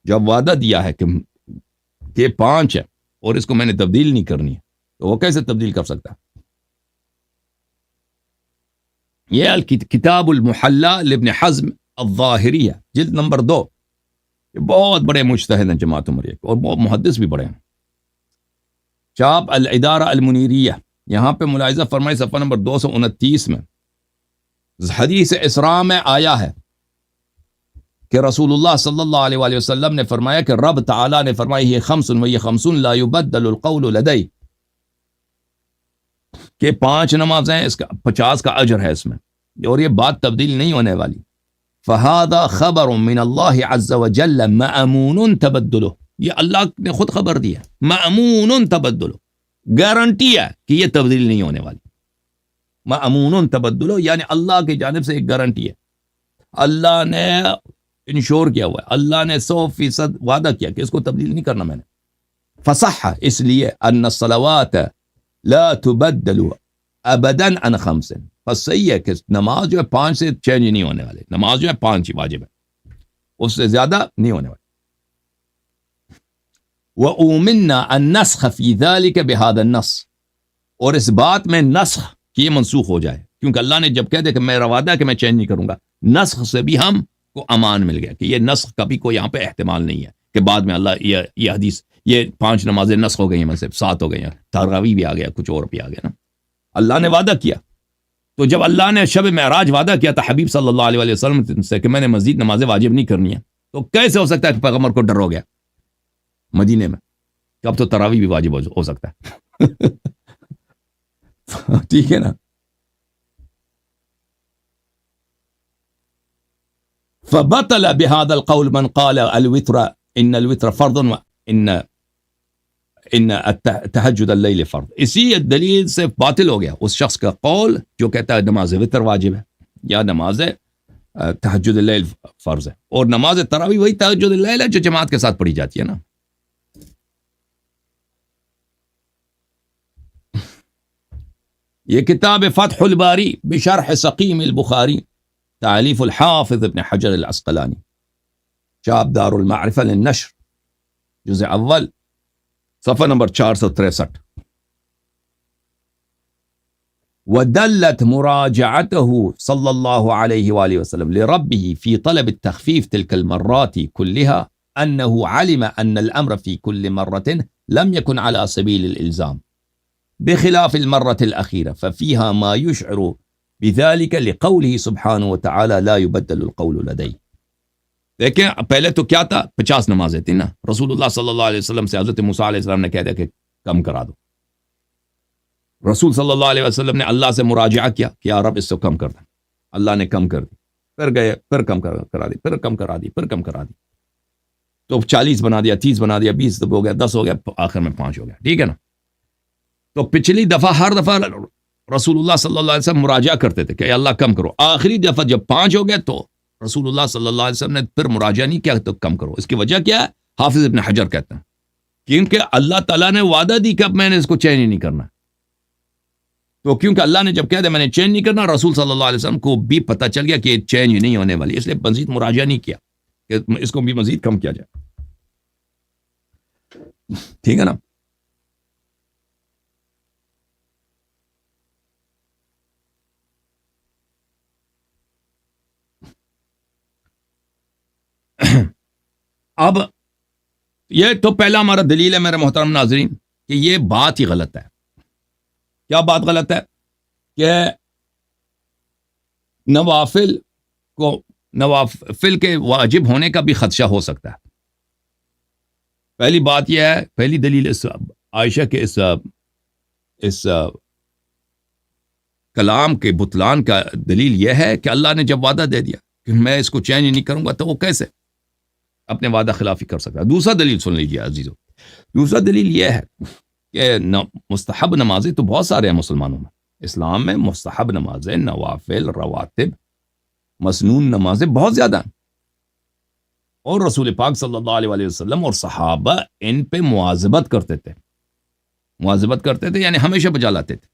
جب وعدہ دیا ہے کہ 5 ہے اور اس کو میں نے تبدیل نہیں کرنی ہے، تو وہ کیسے تبدیل کر سکتا ہے؟ یہ کتاب المحلی لابن حزم الظاہری ہے، جلد نمبر 2. یہ بہت بڑے مجتہد ہیں جماعت عمریہ کے، اور بہت محدث بھی بڑے ہیں. چاپ الادارہ المنیریہ، یہاں پہ ملاحظہ فرمائی صفحہ نمبر 229 میں حدیث اسراء میں آیا ہے کہ رسول اللہ صلی اللہ علیہ وآلہ وسلم نے فرمایا کہ رب تعالیٰ نے فرمایا یہ 5 و یہ 5 لا یبدل القول لدی، کہ 5 نمازیں، اس کا 50 کا اجر ہے اس میں، اور یہ بات تبدیل نہیں ہونے والی. فہذا خبر من اللہ عز وجل مأمون تبدلہ، یہ اللہ نے خود خبر دی ہے، مأمون تبدلہ، گارنٹی ہے کہ یہ تبدیل نہیں ہونے والی. مأمون تبدلہ یعنی اللہ کی جانب سے ایک گارنٹی ہے، اللہ نے انشور کیا ہوا ہے، اللہ نے 100% وعدہ کیا کہ اس کو تبدیل نہیں کرنا میں نے. فصح، اس لیے ان الصلوات لا تبدل ابدا عن 5، بس صحیح ہے کہ نماز جو ہے 5 سے چینج نہیں ہونے والے، نماز جو ہے 5 ہی واجب ہے، اس سے زیادہ نہیں ہونے والے. وَأُومِنَّا النَّسْخَ فِي ذَلِكَ بِهَذَا النَّص، اور اس بات میں نسخ کہ یہ منسوخ ہو جائے، کیونکہ اللہ نے جب کہہ دیا کہ میرا وعدہ ہے کہ میں چینج نہیں کروں گا، نسخ سے بھی ہم کو امان مل گیا کہ یہ نسخ کا بھی کوئی یہاں پہ احتمال نہیں ہے کہ بعد میں اللہ یہ حدیث، یہ 5 نمازیں نسخ ہو گئی ہیں، میں سے 7 ہو گئی ہیں، تراویح بھی آ گیا، کچھ اور بھی آ گیا نا. اللہ نے وعدہ کیا، تو جب اللہ نے شب معراج وعدہ کیا تھا حبیب صلی اللہ علیہ وسلم سے کہ میں نے مزید نمازیں واجب نہیں کرنی ہے، تو کیسے ہو سکتا ہے کہ پیغمبر کو ڈر ہو گیا مدینے میں کہ اب تو تراویح بھی واجب ہو سکتا ہے. ٹھیک ہے نا. فبطل بهذا القول من قال الوتر ان الوتر فرض ان تہجد اللیل فرض. اسی دلیل سے باطل ہو گیا اس شخص کا قول جو کہتا ہے نماز وتر واجب ہے یا نماز تہجد اللیل فرض ہے، اور نماز تراویح وہی تہجد اللیل ہے جو جماعت کے ساتھ پڑھی جاتی ہے نا. یہ کتاب فتح الباری بشرح سقیم البخاری، تالیف الحافظ ابن حجر العسقلانی، چاپ دار المعرفہ للنشر، جزء اول، صفحہ نمبر 463. ودلت مراجعته صلی اللہ علیہ وآلہ وسلم لربه في طلب التخفيف تلك المرات كلها أنه علم أن الأمر في كل مرة لم يكن على سبيل الإلزام بخلاف المرة الأخيرة ففيها ما يشعر بذلك لقوله سبحانه وتعالى لا يبدل القول لدي. دیکھیں پہلے تو کیا تھا، 50 نمازیں تھیں نا، رسول اللہ صلی اللہ علیہ وسلم سے حضرت موسیٰ علیہ السلام نے کہہ دیا کہ کم کرا دو. رسول صلی اللہ علیہ وسلم نے اللہ سے مراجعہ کیا کہ یا رب اس سے کم کر دیں، اللہ نے کم کر دی، پھر گئے پھر کم کرا دی، پھر کم کرا دی، پھر کم کرا دی، تو 40 بنا دیا، 30 بنا دیا، 20 ہو گیا، 10 ہو گیا، آخر میں 5 ہو گیا. ٹھیک ہے نا. تو پچھلی دفعہ ہر دفعہ رسول اللہ صلی اللہ علیہ وسلم مراجعہ کرتے تھے کہ اے اللہ کم کرو. آخری دفعہ جب 5 ہو گیا تو رسول اللہ صلی اللہ علیہ وسلم نے پھر مراجعہ نہیں کیا تو کم کرو. اس کی وجہ کیا ہے؟ حافظ ابن حجر کہتے ہیں کیونکہ اللہ تعالیٰ نے وعدہ دی کہ اب میں نے اس کو چینج ہی نہیں کرنا، تو کیونکہ اللہ نے جب کہہ دیا میں نے چینج نہیں کرنا، رسول صلی اللہ علیہ وسلم کو بھی پتہ چل گیا کہ یہ چینج ہی نہیں ہونے والی، اس لیے مزید مراجعہ نہیں کیا کہ اس کو بھی مزید کم کیا جائے. ٹھیک ہے نا. اب یہ تو پہلا ہمارا دلیل ہے میرے محترم ناظرین کہ یہ بات ہی غلط ہے. کیا بات غلط ہے؟ کہ نوافل کے واجب ہونے کا بھی خدشہ ہو سکتا ہے. پہلی بات یہ ہے، پہلی دلیل اس عائشہ کے اس کلام کے بطلان کا دلیل یہ ہے کہ اللہ نے جب وعدہ دے دیا کہ میں اس کو چینج نہیں کروں گا، تو وہ کیسے اپنے وعدہ خلافی کر سکتا ہے؟ دوسرا دلیل سن لیجیے عزیزو. دوسرا دلیل یہ ہے کہ مستحب نمازیں تو بہت سارے ہیں مسلمانوں میں. اسلام میں مستحب نمازیں، نوافل، رواتب، مسنون نمازیں بہت زیادہ ہیں، اور رسول پاک صلی اللہ علیہ وسلم اور صحابہ ان پہ مواظبت کرتے تھے، یعنی ہمیشہ بجا لاتے تھے.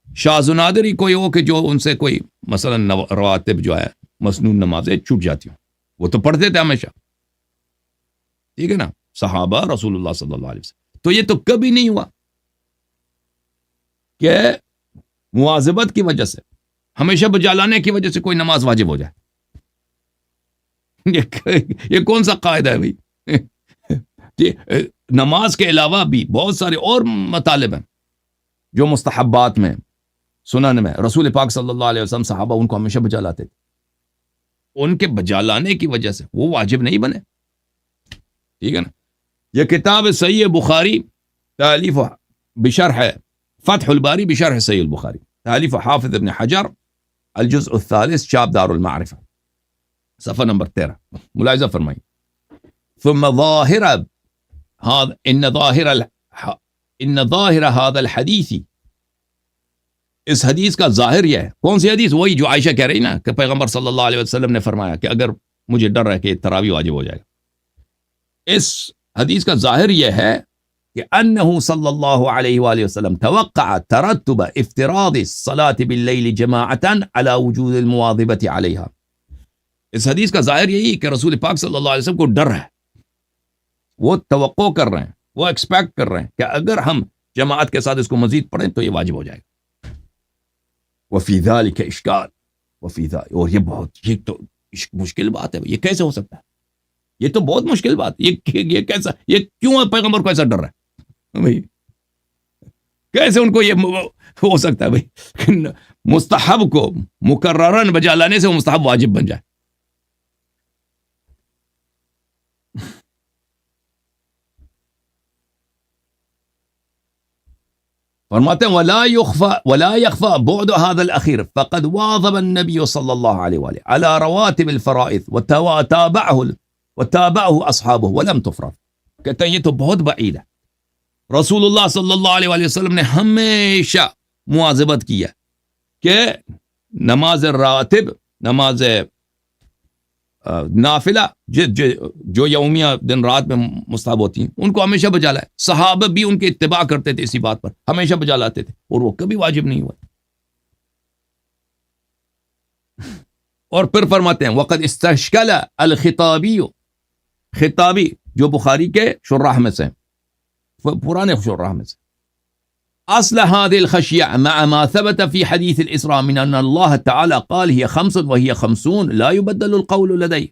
شاذ و نادر ہی کوئی ہو کہ جو ان سے کوئی مثلا رواتب جو ہے مسنون نمازیں چھوٹ جاتی ہوں، وہ تو پڑھتے تھے ہمیشہ. ٹھیک ہے نا؟ صحابہ، رسول اللہ صلی اللہ علیہ وسلم. تو یہ تو کبھی نہیں ہوا کہ مواظبت کی وجہ سے، ہمیشہ بجا لانے کی وجہ سے کوئی نماز واجب ہو جائے. یہ کون سا قاعدہ ہے بھائی؟ نماز کے علاوہ بھی بہت سارے اور مطالب ہیں جو مستحبات میں، سنن میں رسول پاک صلی اللہ علیہ وسلم صحابہ ان کو ہمیشہ بجا لاتے تھے. ان کے بجا لانے کی وجہ سے وہ واجب نہیں بنے. ٹھیک ہے نا؟ یہ کتاب صحیح بخاری تالیف بشرح فتح الباری بشرح صحیح البخاری تالیف حافظ ابن حجر الجزء الثالث چاپ دار المعرفہ صفحہ نمبر 13. ملاحظہ فرمائیں. ثم ان ظاہر هذا الحدیث، اس حدیث کا ظاہر یہ ہے. کون سی حدیث؟ وہی جو عائشہ کہہ رہی نا کہ پیغمبر صلی اللہ علیہ وسلم نے فرمایا کہ اگر مجھے ڈر ہے کہ تراویح واجب ہو جائے گا. اس حدیث کا ظاہر یہ ہے کہ انہ صلی اللہ علیہ وآلہ وسلم توقع ترتب افتراض الصلاة باللیل جماعتا على وجود المواظبة علیہا. اس حدیث کا ظاہر یہی کہ رسول پاک صلی اللہ علیہ وسلم کو ڈر ہے، وہ توقع کر رہے ہیں، وہ ایکسپیکٹ کر رہے ہیں کہ اگر ہم جماعت کے ساتھ اس کو مزید پڑھیں تو یہ واجب ہو جائے گا. وفی ذلک اشکال، اور یہ تو مشکل بات ہے. یہ کیسے ہو سکتا ہے؟ یہ تو بہت مشکل بات. یہ کیسا، یہ کیوں پیغمبر کو ایسا ڈر ہے بھائی؟ کیسے ان کو یہ ہو سکتا ہے بھائی مستحب کو مکررن بجا لانے سے وہ مستحب واجب بن جائے؟ فرماتے ہیں ولا يخفى بعد هذا الاخير فقد واظب النبي صلی اللہ علیہ وآلہ على رواتب الفرائض وتابعه اصحابه ولم تفرض. کہتے ہیں یہ تو بہت بعید ہے. رسول اللہ صلی اللہ علیہ وآلہ وسلم نے ہمیشہ مواظبت کی ہے کہ نماز راتب، نماز نافلہ جو یومیہ دن رات میں مستحب ہوتی ہیں، ان کو ہمیشہ بجا لائے. صحابہ بھی ان کے اتباع کرتے تھے اسی بات پر، ہمیشہ بجا لاتے تھے، اور وہ کبھی واجب نہیں ہوا. اور پھر فرماتے ہیں وقد استشکل الخطابی، خطابی جو بخاری کے شراح میں سے، پرانے شراح میں سے، اصل هذه الخشية مع ما ثبت في حديث الإسراء من أن الله تعالى قال هي 5 وهي 50 لا يبدل القول لدي.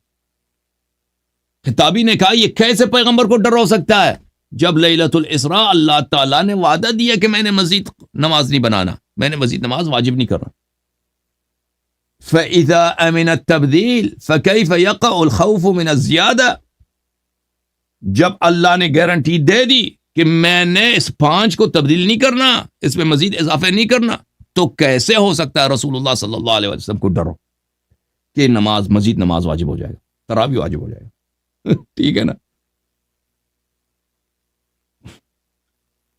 خطابی نے کہا یہ کیسے پیغمبر کو ڈر ہو سکتا ہے جب لیلۃ الاسراء اللہ تعالیٰ نے وعدہ دیا کہ میں نے مزید نماز نہیں بنانا، میں نے مزید نماز واجب نہیں کرنا. فإذا أمن التبديل فكيف يقع الخوف من الزيادة. جب اللہ نے گارنٹی دے دی کہ میں نے اس 5 کو تبدیل نہیں کرنا، اس میں مزید اضافے نہیں کرنا، تو کیسے ہو سکتا ہے رسول اللہ صلی اللہ علیہ وسلم کو ڈر ہو کہ مزید نماز واجب ہو جائے گا، تراویح واجب ہو جائے گا. ٹھیک ہے نا؟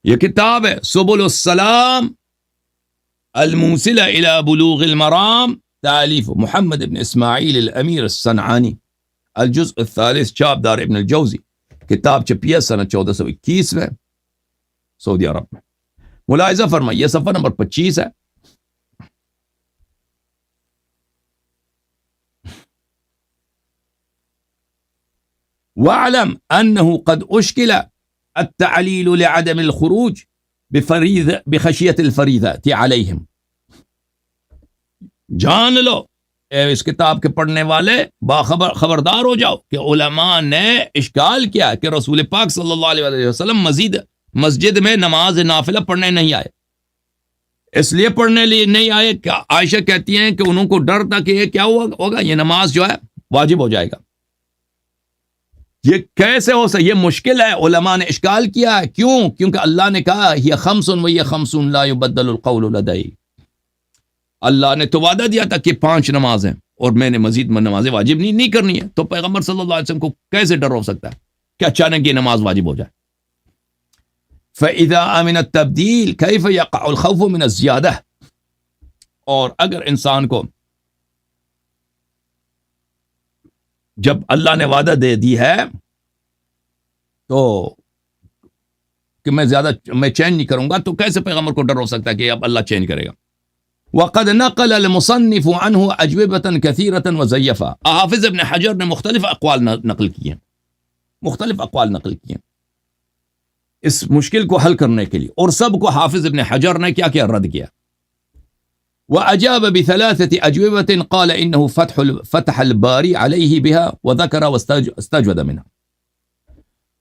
یہ کتاب ہے سبل السلام الموصلہ الی بلوغ المرام، تالیف محمد ابن اسماعیل الامیر الصنعانی، الجزء الثالث چاپ دار ابن الجوزی. کتاب چھپی ہے سنہ 1421 میں سعودی عرب میں. ملاحظہ فرمائیے صفحہ نمبر 25 ہے. وَاعْلَمْ أَنَّهُ قَدْ أُشْكِلَ التَّعْلِيلُ لِعَدَمِ الْخُرُوجِ بِخَشْيَةِ الْفَرِيضَةِ عَلَيْهِمْ. جان لو اس کتاب کے پڑھنے والے خبردار ہو جاؤ کہ علماء نے اشکال کیا کہ رسول پاک صلی اللہ علیہ وسلم مزید مسجد میں نماز نافلہ پڑھنے نہیں آئے. اس لیے پڑھنے لیے نہیں آئے کہ عائشہ کہتی ہیں کہ انہوں کو ڈر تھا کہ یہ کیا ہوگا، یہ نماز جو ہے واجب ہو جائے گا. یہ کیسے ہو سکتا؟ یہ مشکل ہے. علماء نے اشکال کیا ہے. کیوں؟ کیونکہ اللہ نے کہا یہ خمسن و یہ خمسن لا یبدل القول لدی. اللہ نے تو وعدہ دیا تھا کہ 5 نمازیں اور میں نے مزید نمازیں واجب نہیں کرنی ہے. تو پیغمبر صلی اللہ علیہ وسلم کو کیسے ڈر ہو سکتا ہے کہ اچانک یہ نماز واجب ہو جائے؟ فَإِذَا أَمِنَ التَّبْدِيلِ كَيْفَ يَقَعُ الْخَوْفُ مِنَ الزِّيَادَةِ. اور اگر انسان کو جب اللہ نے وعدہ دے دی ہے تو کہ میں چینج نہیں کروں گا، تو کیسے پیغمبر کو ڈر ہو سکتا ہے کہ اب اللہ چینج کرے گا؟ وقد نقل المصنف عنه اجوبة كثيرة وزيفة. حافظ ابن حجر نے مختلف اقوال نقل کیے ہیں اس مشکل کو حل کرنے کے لیے، اور سب کو حافظ ابن حجر نے کیا رد کیا. وأجاب بثلاثة أجوبة قال إنه فتح الباري عليه بها وذكر واستجود منها.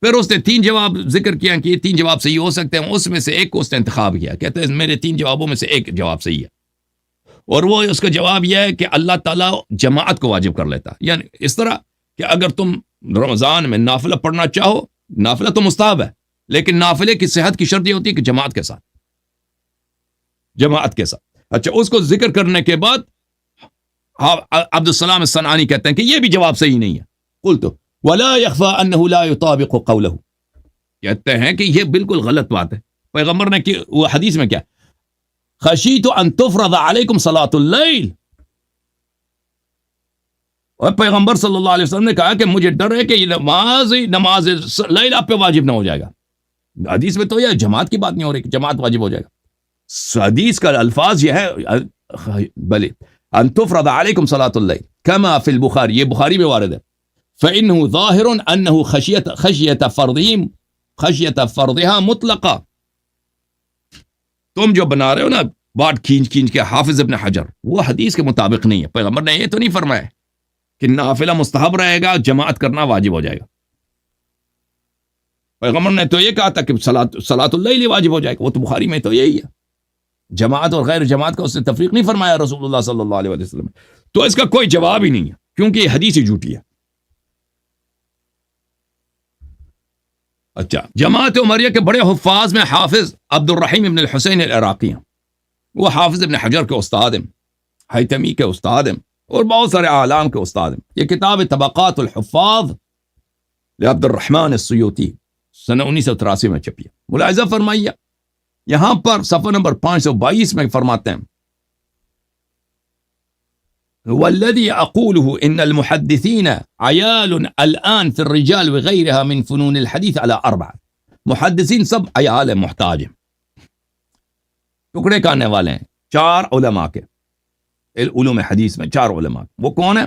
پھر اس نے 3 جواب ذکر کیا کہ یہ 3 جواب صحیح ہو سکتے ہیں. اس میں سے ایک کو اس نے انتخاب کیا، کہتے ہیں میرے 3 جوابوں میں سے ایک جواب صحیح ہے، اور وہ اس کا جواب یہ ہے کہ اللہ تعالیٰ جماعت کو واجب کر لیتا. یعنی اس طرح کہ اگر تم رمضان میں نافلہ پڑھنا چاہو، نافلہ تو مستحب ہے، لیکن نافلے کی صحت کی شرط یہ ہوتی ہے کہ جماعت کے ساتھ. اچھا، اس کو ذکر کرنے کے بعد عبد السلام الصنعانی کہتے ہیں کہ یہ بھی جواب صحیح نہیں ہے. قلت ولا يخفى انه لا يطابق قوله. کہتے ہیں کہ یہ بالکل غلط بات ہے. پیغمبر نے کہ وہ حدیث میں کیا، خشیت ان تفرض علیکم صلاۃ اللیل. اور پیغمبر صلی اللہ علیہ وسلم نے کہا کہ مجھے ڈر ہے کہ یہ نماز لیل آپ پہ واجب نہ ہو جائے گا. حدیث میں تو یہ جماعت کی بات نہیں ہو رہی کہ جماعت واجب ہو جائے گا. حدیث کا الفاظ یہ ہے بلے ان تفرض علیکم صلاۃ اللیل کما فی البخاری، یہ بخاری میں وارد ہے. فإنه ظاہر انه خشیت فرضها مطلقا. تم جو بنا رہے ہو نا بات کھینچ کے حافظ ابن حجر، وہ حدیث کے مطابق نہیں ہے. پیغمبر نے یہ تو نہیں فرمایا کہ نافلہ مستحب رہے گا، جماعت کرنا واجب ہو جائے گا. پیغمبر نے تو یہ کہا تھا کہ صلاۃ اللیل واجب ہو جائے گا. وہ تو بخاری میں تو یہی ہے. جماعت اور غیر جماعت کا اس نے تفریق نہیں فرمایا رسول اللہ صلی اللہ علیہ وسلم. تو اس کا کوئی جواب ہی نہیں ہے، کیونکہ یہ حدیث ہی جھوٹی ہے. اچھا، جماعت عمریہ کے بڑے حفاظ میں حافظ عبد الرحیم ابن الحسین العراقی ہیں. وہ حافظ ابن حجر کے استاد ہیں، حیتمی کے استاد ہیں، اور بہت سارے اعلام کے استاد ہیں. یہ کتاب طبقات الحفاظ لعبد الرحمن السیوطی سنہ 1983 میں چھپی ہے. ملاحظہ فرمائیے، یہاں پر صفحہ نمبر 522 میں فرماتے ہیں والذي أقوله إن المحدثين عيال الآن في الرجال وغيرها من فنون الحديث على 4. محدثین سب عیال ہیں، محتاج ہیں، ٹکڑے کاٹنے والے ہیں. 4 علماء کے علوم حدیث میں 4 علماء. وہ کون ہیں؟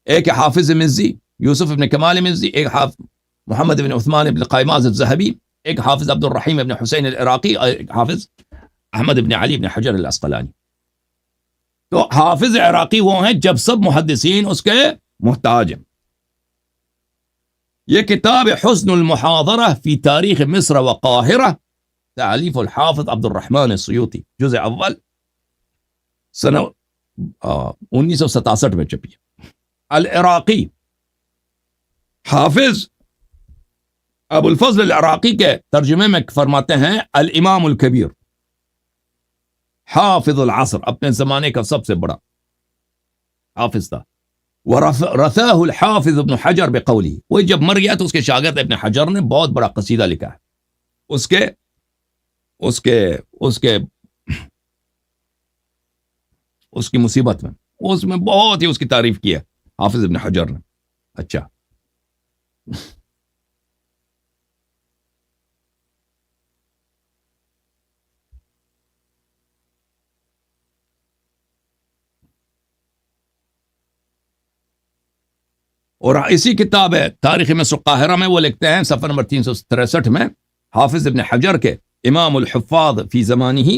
ایک حافظ مزی یوسف ابن کمال مزی، ایک حافظ محمد ابن عثمان ابن قیماز الذهبی، ایک حافظ عبد الرحیم ابن حسین العراقی، اور ایک حافظ احمد ابن علی ابن حجر العسقلانی. تو حافظ عراقی وہ ہیں جب سب محدثین اس کے محتاج ہیں. یہ کتاب حسن المحاضرہ فی تاریخ مصر و قاہرہ، تالیف الحافظ عبد الرحمن السیوطی، جزء اول، سنہ 1967 میں چھپی ہے. العراقی حافظ ابو الفضل العراقی کے ترجمے میں فرماتے ہیں الامام الکبیر، حافظ العصر، اپنے زمانے کا سب سے بڑا حافظ تھا. ورثاه الحافظ ابن حجر بقولی، وہ جب مر گیا تو اس کے شاگرد ابن حجر نے بہت بڑا قصیدہ لکھا ہے اس کی مصیبت میں، اس میں بہت ہی اس کی تعریف کی ہے حافظ ابن حجر نے. اچھا، اور اسی کتاب ہے تاریخ مصر قاہرہ میں وہ لکھتے ہیں صفحہ نمبر 363 میں، حافظ ابن حجر کے امام الحفاظ فی زمانہ،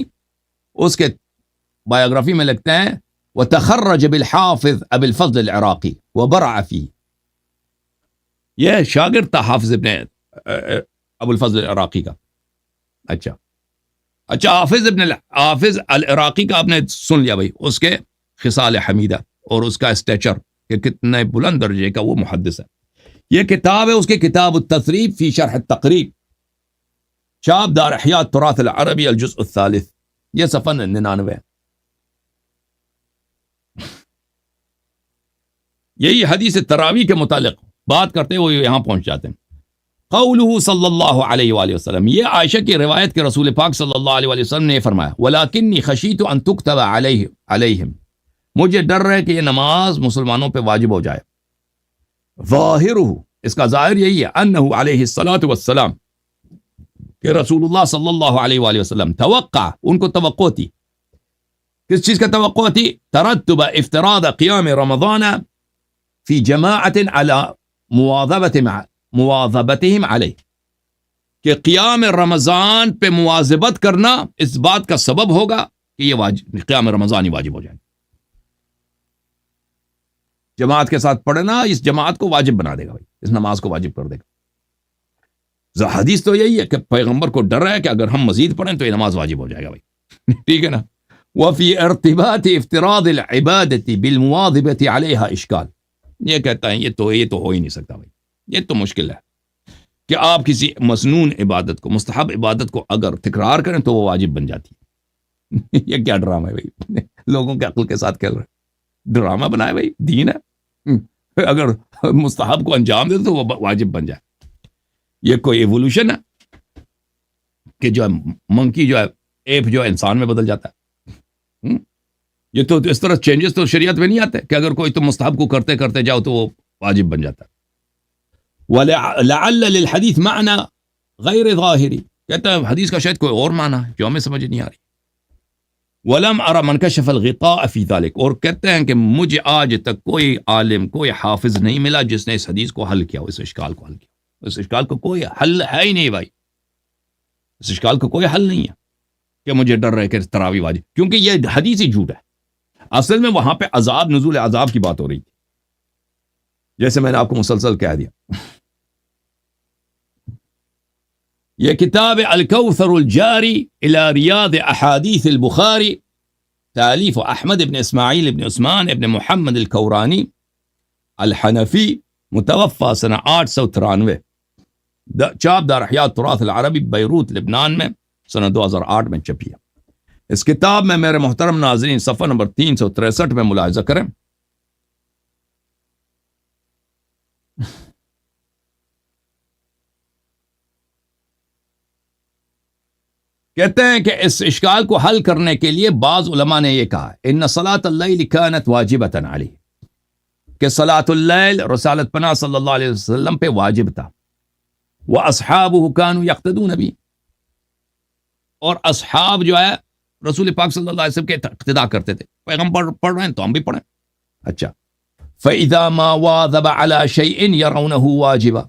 اس کے بایوگرافی میں لکھتے ہیں وتخرج بالحافظ ابو الفضل العراقی وبرع فی. یہ شاگرد تھا حافظ ابن ابو الفضل العراقی کا. اچھا، اچھا حافظ العراقی کا آپ نے سن لیا بھائی، اس کے خصال حمیدہ اور اس کا اسٹیچر کہ کتنے بلند درجے کا وہ محدث ہے. یہ کتاب ہے اس کے کتاب التثریب فی شرح التقریب، چاپ دار احیاء التراث العربی الجزء الثالث، یہ صفحہ 99. یہی حدیث تراویح کے متعلق بات کرتے ہوئے یہاں پہنچ جاتے ہیں. قولہ صلی اللہ علیہ وآلہ وسلم، یہ عائشہ کی روایت کے رسول پاک صلی اللہ علیہ وآلہ وسلم نے فرمایا وَلَكِنِّي خَشِيتُ أَن تُكْتَبَ عَلَيْهِمْ، مجھے ڈر ہے کہ یہ نماز مسلمانوں پہ واجب ہو جائے. ظاہرہ، اس کا ظاہر یہی ہے انہ علیہ الصلاۃ والسلام کہ رسول اللہ صلی اللہ علیہ وآلہ وسلم توقع، ان کو توقع تھی. کس چیز کا توقع تھی؟ ترتب افتراض قیام رمضان فی جماعت علی مواظبتہم علیہ، کہ قیام رمضان پہ مواظبت کرنا اس بات کا سبب ہوگا کہ یہ قیام رمضان ہی واجب ہو جائے. جماعت کے ساتھ پڑھنا اس جماعت کو واجب بنا دے گا بھائی، اس نماز کو واجب کر دے گا. حدیث تو یہی ہے کہ پیغمبر کو ڈر ہے کہ اگر ہم مزید پڑھیں تو یہ نماز واجب ہو جائے گا بھائی. ٹھیک ہے نا. وفی ارتباط افتراض العبادت بالمواظبت علیہا اشکال، یہ کہتا ہے یہ تو ہو ہی نہیں سکتا بھائی، یہ تو مشکل ہے کہ آپ کسی مسنون عبادت کو، مستحب عبادت کو اگر تکرار کریں تو وہ واجب بن جاتی ہے. یہ کیا ڈرامہ ہے بھائی، لوگوں کے عقل کے ساتھ کھیل رہے، ڈرامہ بنائے بھائی. دین ہے، اگر مستحب کو انجام دے تو وہ واجب بن جائے. یہ کوئی ایوولوشن ہے کہ جو ہے منکی جو ہے ایپ جو ہے انسان میں بدل جاتا ہے. یہ تو اس طرح چینجز تو شریعت میں نہیں آتے کہ اگر کوئی تو مستحب کو کرتے کرتے جاؤ تو وہ واجب بن جاتا ہے. وَلَعَلَّ لِلْحَدِيث معنی غیر ظاہری، کہتا ہے حدیث کا شاید کوئی اور معنی ہے جو ہمیں سمجھ نہیں آ رہی. وَلَمْ أَرَ مَنْ كَشَفَ الْغِطَاءَ فِي ذَلِكَ، اور کہتے ہیں کہ مجھے آج تک کوئی عالم، کوئی حافظ نہیں ملا جس نے اس حدیث کو حل کیا، اس اشکال کو حل کیا. اس اشکال کو کوئی حل ہے ہی نہیں بھائی، اس اشکال کو کوئی حل نہیں ہے کہ مجھے ڈر رہے کہ تراویح واجب، کیونکہ یہ حدیث ہی جھوٹ ہے. اصل میں وہاں پہ عذاب، نزول عذاب کی بات ہو رہی تھی، جیسے میں نے آپ کو مسلسل کہہ دیا. یہ کتاب الکوثر الجاری الی ریاض احادیث البخاری، تالیف احمد ابن اسماعیل ابن عثمان ابن محمد الکورانی الحنفی، متوفی سنہ 893، چاپ دار احیاء التراث العربی بیروت لبنان میں سنہ 2008 میں چھپی ہے. اس کتاب میں میرے محترم ناظرین صفحہ نمبر 363 میں ملاحظہ کریں. کہتے ہیں کہ اس اشکال کو حل کرنے کے لیے بعض علماء نے یہ کہا ان صلاۃ اللیل کانت واجبۃ علیہ، کہ صلاۃ اللیل رسالت پناہ صلی اللہ علیہ وسلم پہ واجب تھا. واصحابہ کانوا یقتدون بہ، اور اصحاب جو ہے رسول پاک صلی اللہ علیہ وسلم کے اقتداء کرتے تھے. پیغمبر پڑھ رہے ہیں تو ہم بھی پڑھیں. اچھا، فاذا ما واظب علی شیء یرونه واجبا،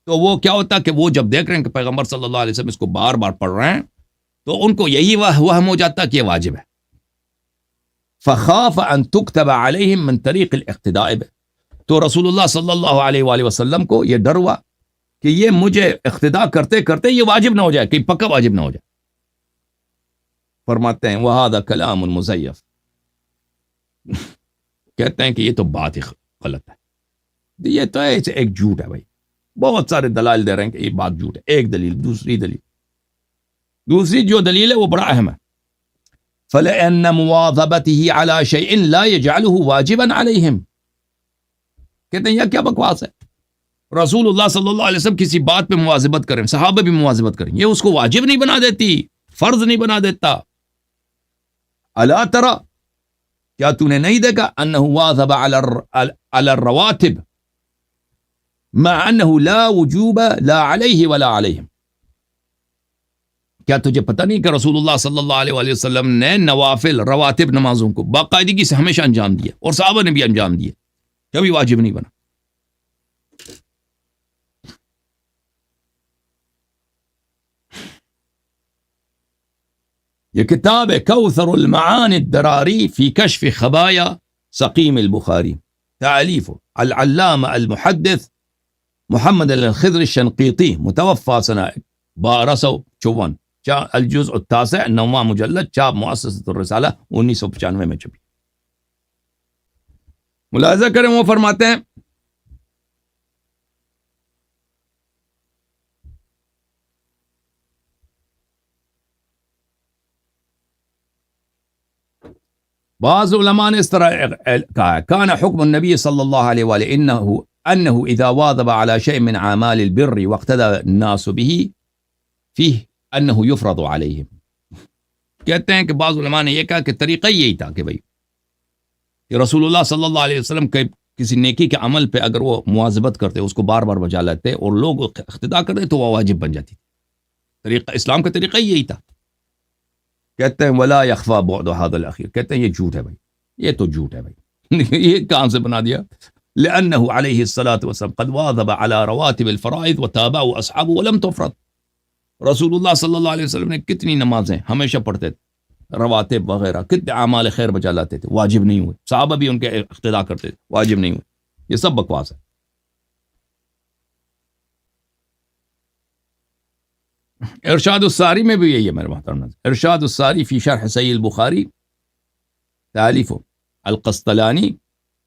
تو وہ کیا ہوتا کہ وہ جب دیکھ رہے ہیں کہ پیغمبر صلی اللہ علیہ وسلم اس کو بار بار پڑھ رہے ہیں تو ان کو یہی وہم ہو جاتا کہ یہ واجب ہے. فخاف ان تكتب علیہم من طریق الاقتداء بہ، تو رسول اللہ صلی اللہ علیہ وآلہ وسلم کو یہ ڈر ہوا کہ یہ مجھے اقتداء کرتے کرتے یہ واجب نہ ہو جائے، کہ پکا واجب نہ ہو جائے. فرماتے ہیں وَهَذَا كَلَامٌ مُزَيَّفٌ، کہتے ہیں کہ یہ تو بات ہی غلط ہے، یہ تو ایک جھوٹ ہے بھائی. بہت سارے دلائل دے رہے ہیں کہ یہ بات جھوٹ ہے. ایک دلیل، دوسری جو دلیل ہے وہ بڑا اہم ہے. فَلَأَنَّ مُوَاظَبَتِهِ عَلَى شَيْءٍ لَا يَجْعَلُهُ وَاجِبًا عَلَيْهِمْ، کہتے ہیں یہ کیا بکواس ہے. رسول اللہ صلی اللہ علیہ وسلم کسی بات پہ مواظبت کریں، صحابہ بھی مواظبت کریں، یہ اس کو واجب نہیں بنا دیتی، فرض نہیں بنا دیتا. الا ترى، کیا تو نے نہیں دیکھا انه واظب على الرواتب مع انه لا وجوب لا عليه ولا عليهم، کیا تجھے پتہ نہیں کہ رسول اللہ صلی اللہ علیہ وآلہ وسلم نے نوافل رواتب نمازوں کو باقاعدگی سے ہمیشہ انجام دیا، اور صحابہ نے بھی انجام دیا، کبھی واجب نہیں بنا. یہ کتاب ہے کوثر المعانی الدراری فی کشف خبایا سقیم البخاری، تالیف العلامہ المحدث محمد الخضر الشنقیطی، متوفی سنہ 1254، الجزء التاسع 9واں مجلد، چاپ مؤسسۃ الرسالہ 1995 میں چھپی۔ ملاحظہ کریں وہ فرماتے ہیں بعض علماء نے اس طرح کہا ہے، کان حکم النبی صلی اللہ علیہ وآلہ انہ اذا واظب على شيء من اعمال البر واقتدى الناس به فيه انہ یفرض علیہم۔ کہتے ہیں کہ بعض علماء نے یہ کہا کہ طریقہ یہی تھا کہ بھئی کہ رسول اللہ صلی اللہ علیہ وسلم کے کسی نیکی کے عمل پہ اگر وہ مواظبت کرتے، اس کو بار بار بجا لیتے اور لوگ اقتداء کرتے تو وہ واجب بن جاتی۔ طریقہ اسلام کا طریقہ یہی تھا۔ کہتے ہیں ولا یخفا بعد هذا الاخیر، کہتے ہیں یہ جھوٹ ہے بھائی، یہ تو جھوٹ ہے بھائی۔ یہ کہاں سے بنا دیا؟ لانه علیہ الصلاۃ والسلام قد واظب على رواتب الفرائض وتابعه اصحابه ولم تفرض۔ رسول اللہ صلی اللہ علیہ وسلم نے کتنی نمازیں ہمیشہ پڑھتے تھے، رواتب وغیرہ، کتنے اعمال خیر بجا لاتے تھے، واجب نہیں ہوئے۔ صحابہ بھی ان کے اقتداء کرتے تھے، واجب نہیں ہوئے۔ یہ سب بکواس ہے۔ ارشاد الساری میں بھی یہی ہے میرے محترم ناظرین۔ ارشاد الساری فی شرح صحیح البخاری، تالیف القسطلانی،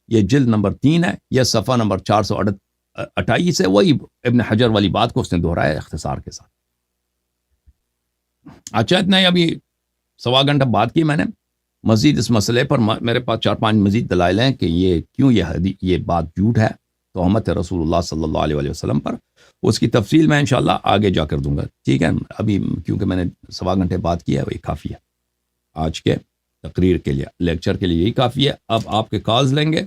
یہ جلد نمبر 3 ہے، یہ صفحہ نمبر 428 ہے۔ وہی ابن حجر والی بات کو اس نے دہرایا اختصار کے ساتھ۔ اچھا، اتنا ہی، ابھی سوا گھنٹہ بات کی میں نے۔ مزید اس مسئلے پر میرے پاس 4-5 مزید دلائل ہیں کہ یہ کیوں یہ بات جھوٹ ہے، تہمت ہے رسول اللہ صلی اللہ علیہ وسلم پر۔ اس کی تفصیل میں انشاءاللہ آگے جا کر دوں گا، ٹھیک ہے؟ ابھی کیونکہ میں نے سوا گھنٹے بات کی ہے، وہی کافی ہے آج کے تقریر کے لیے، لیکچر کے لیے یہی کافی ہے۔ اب آپ کے کالز لیں گے۔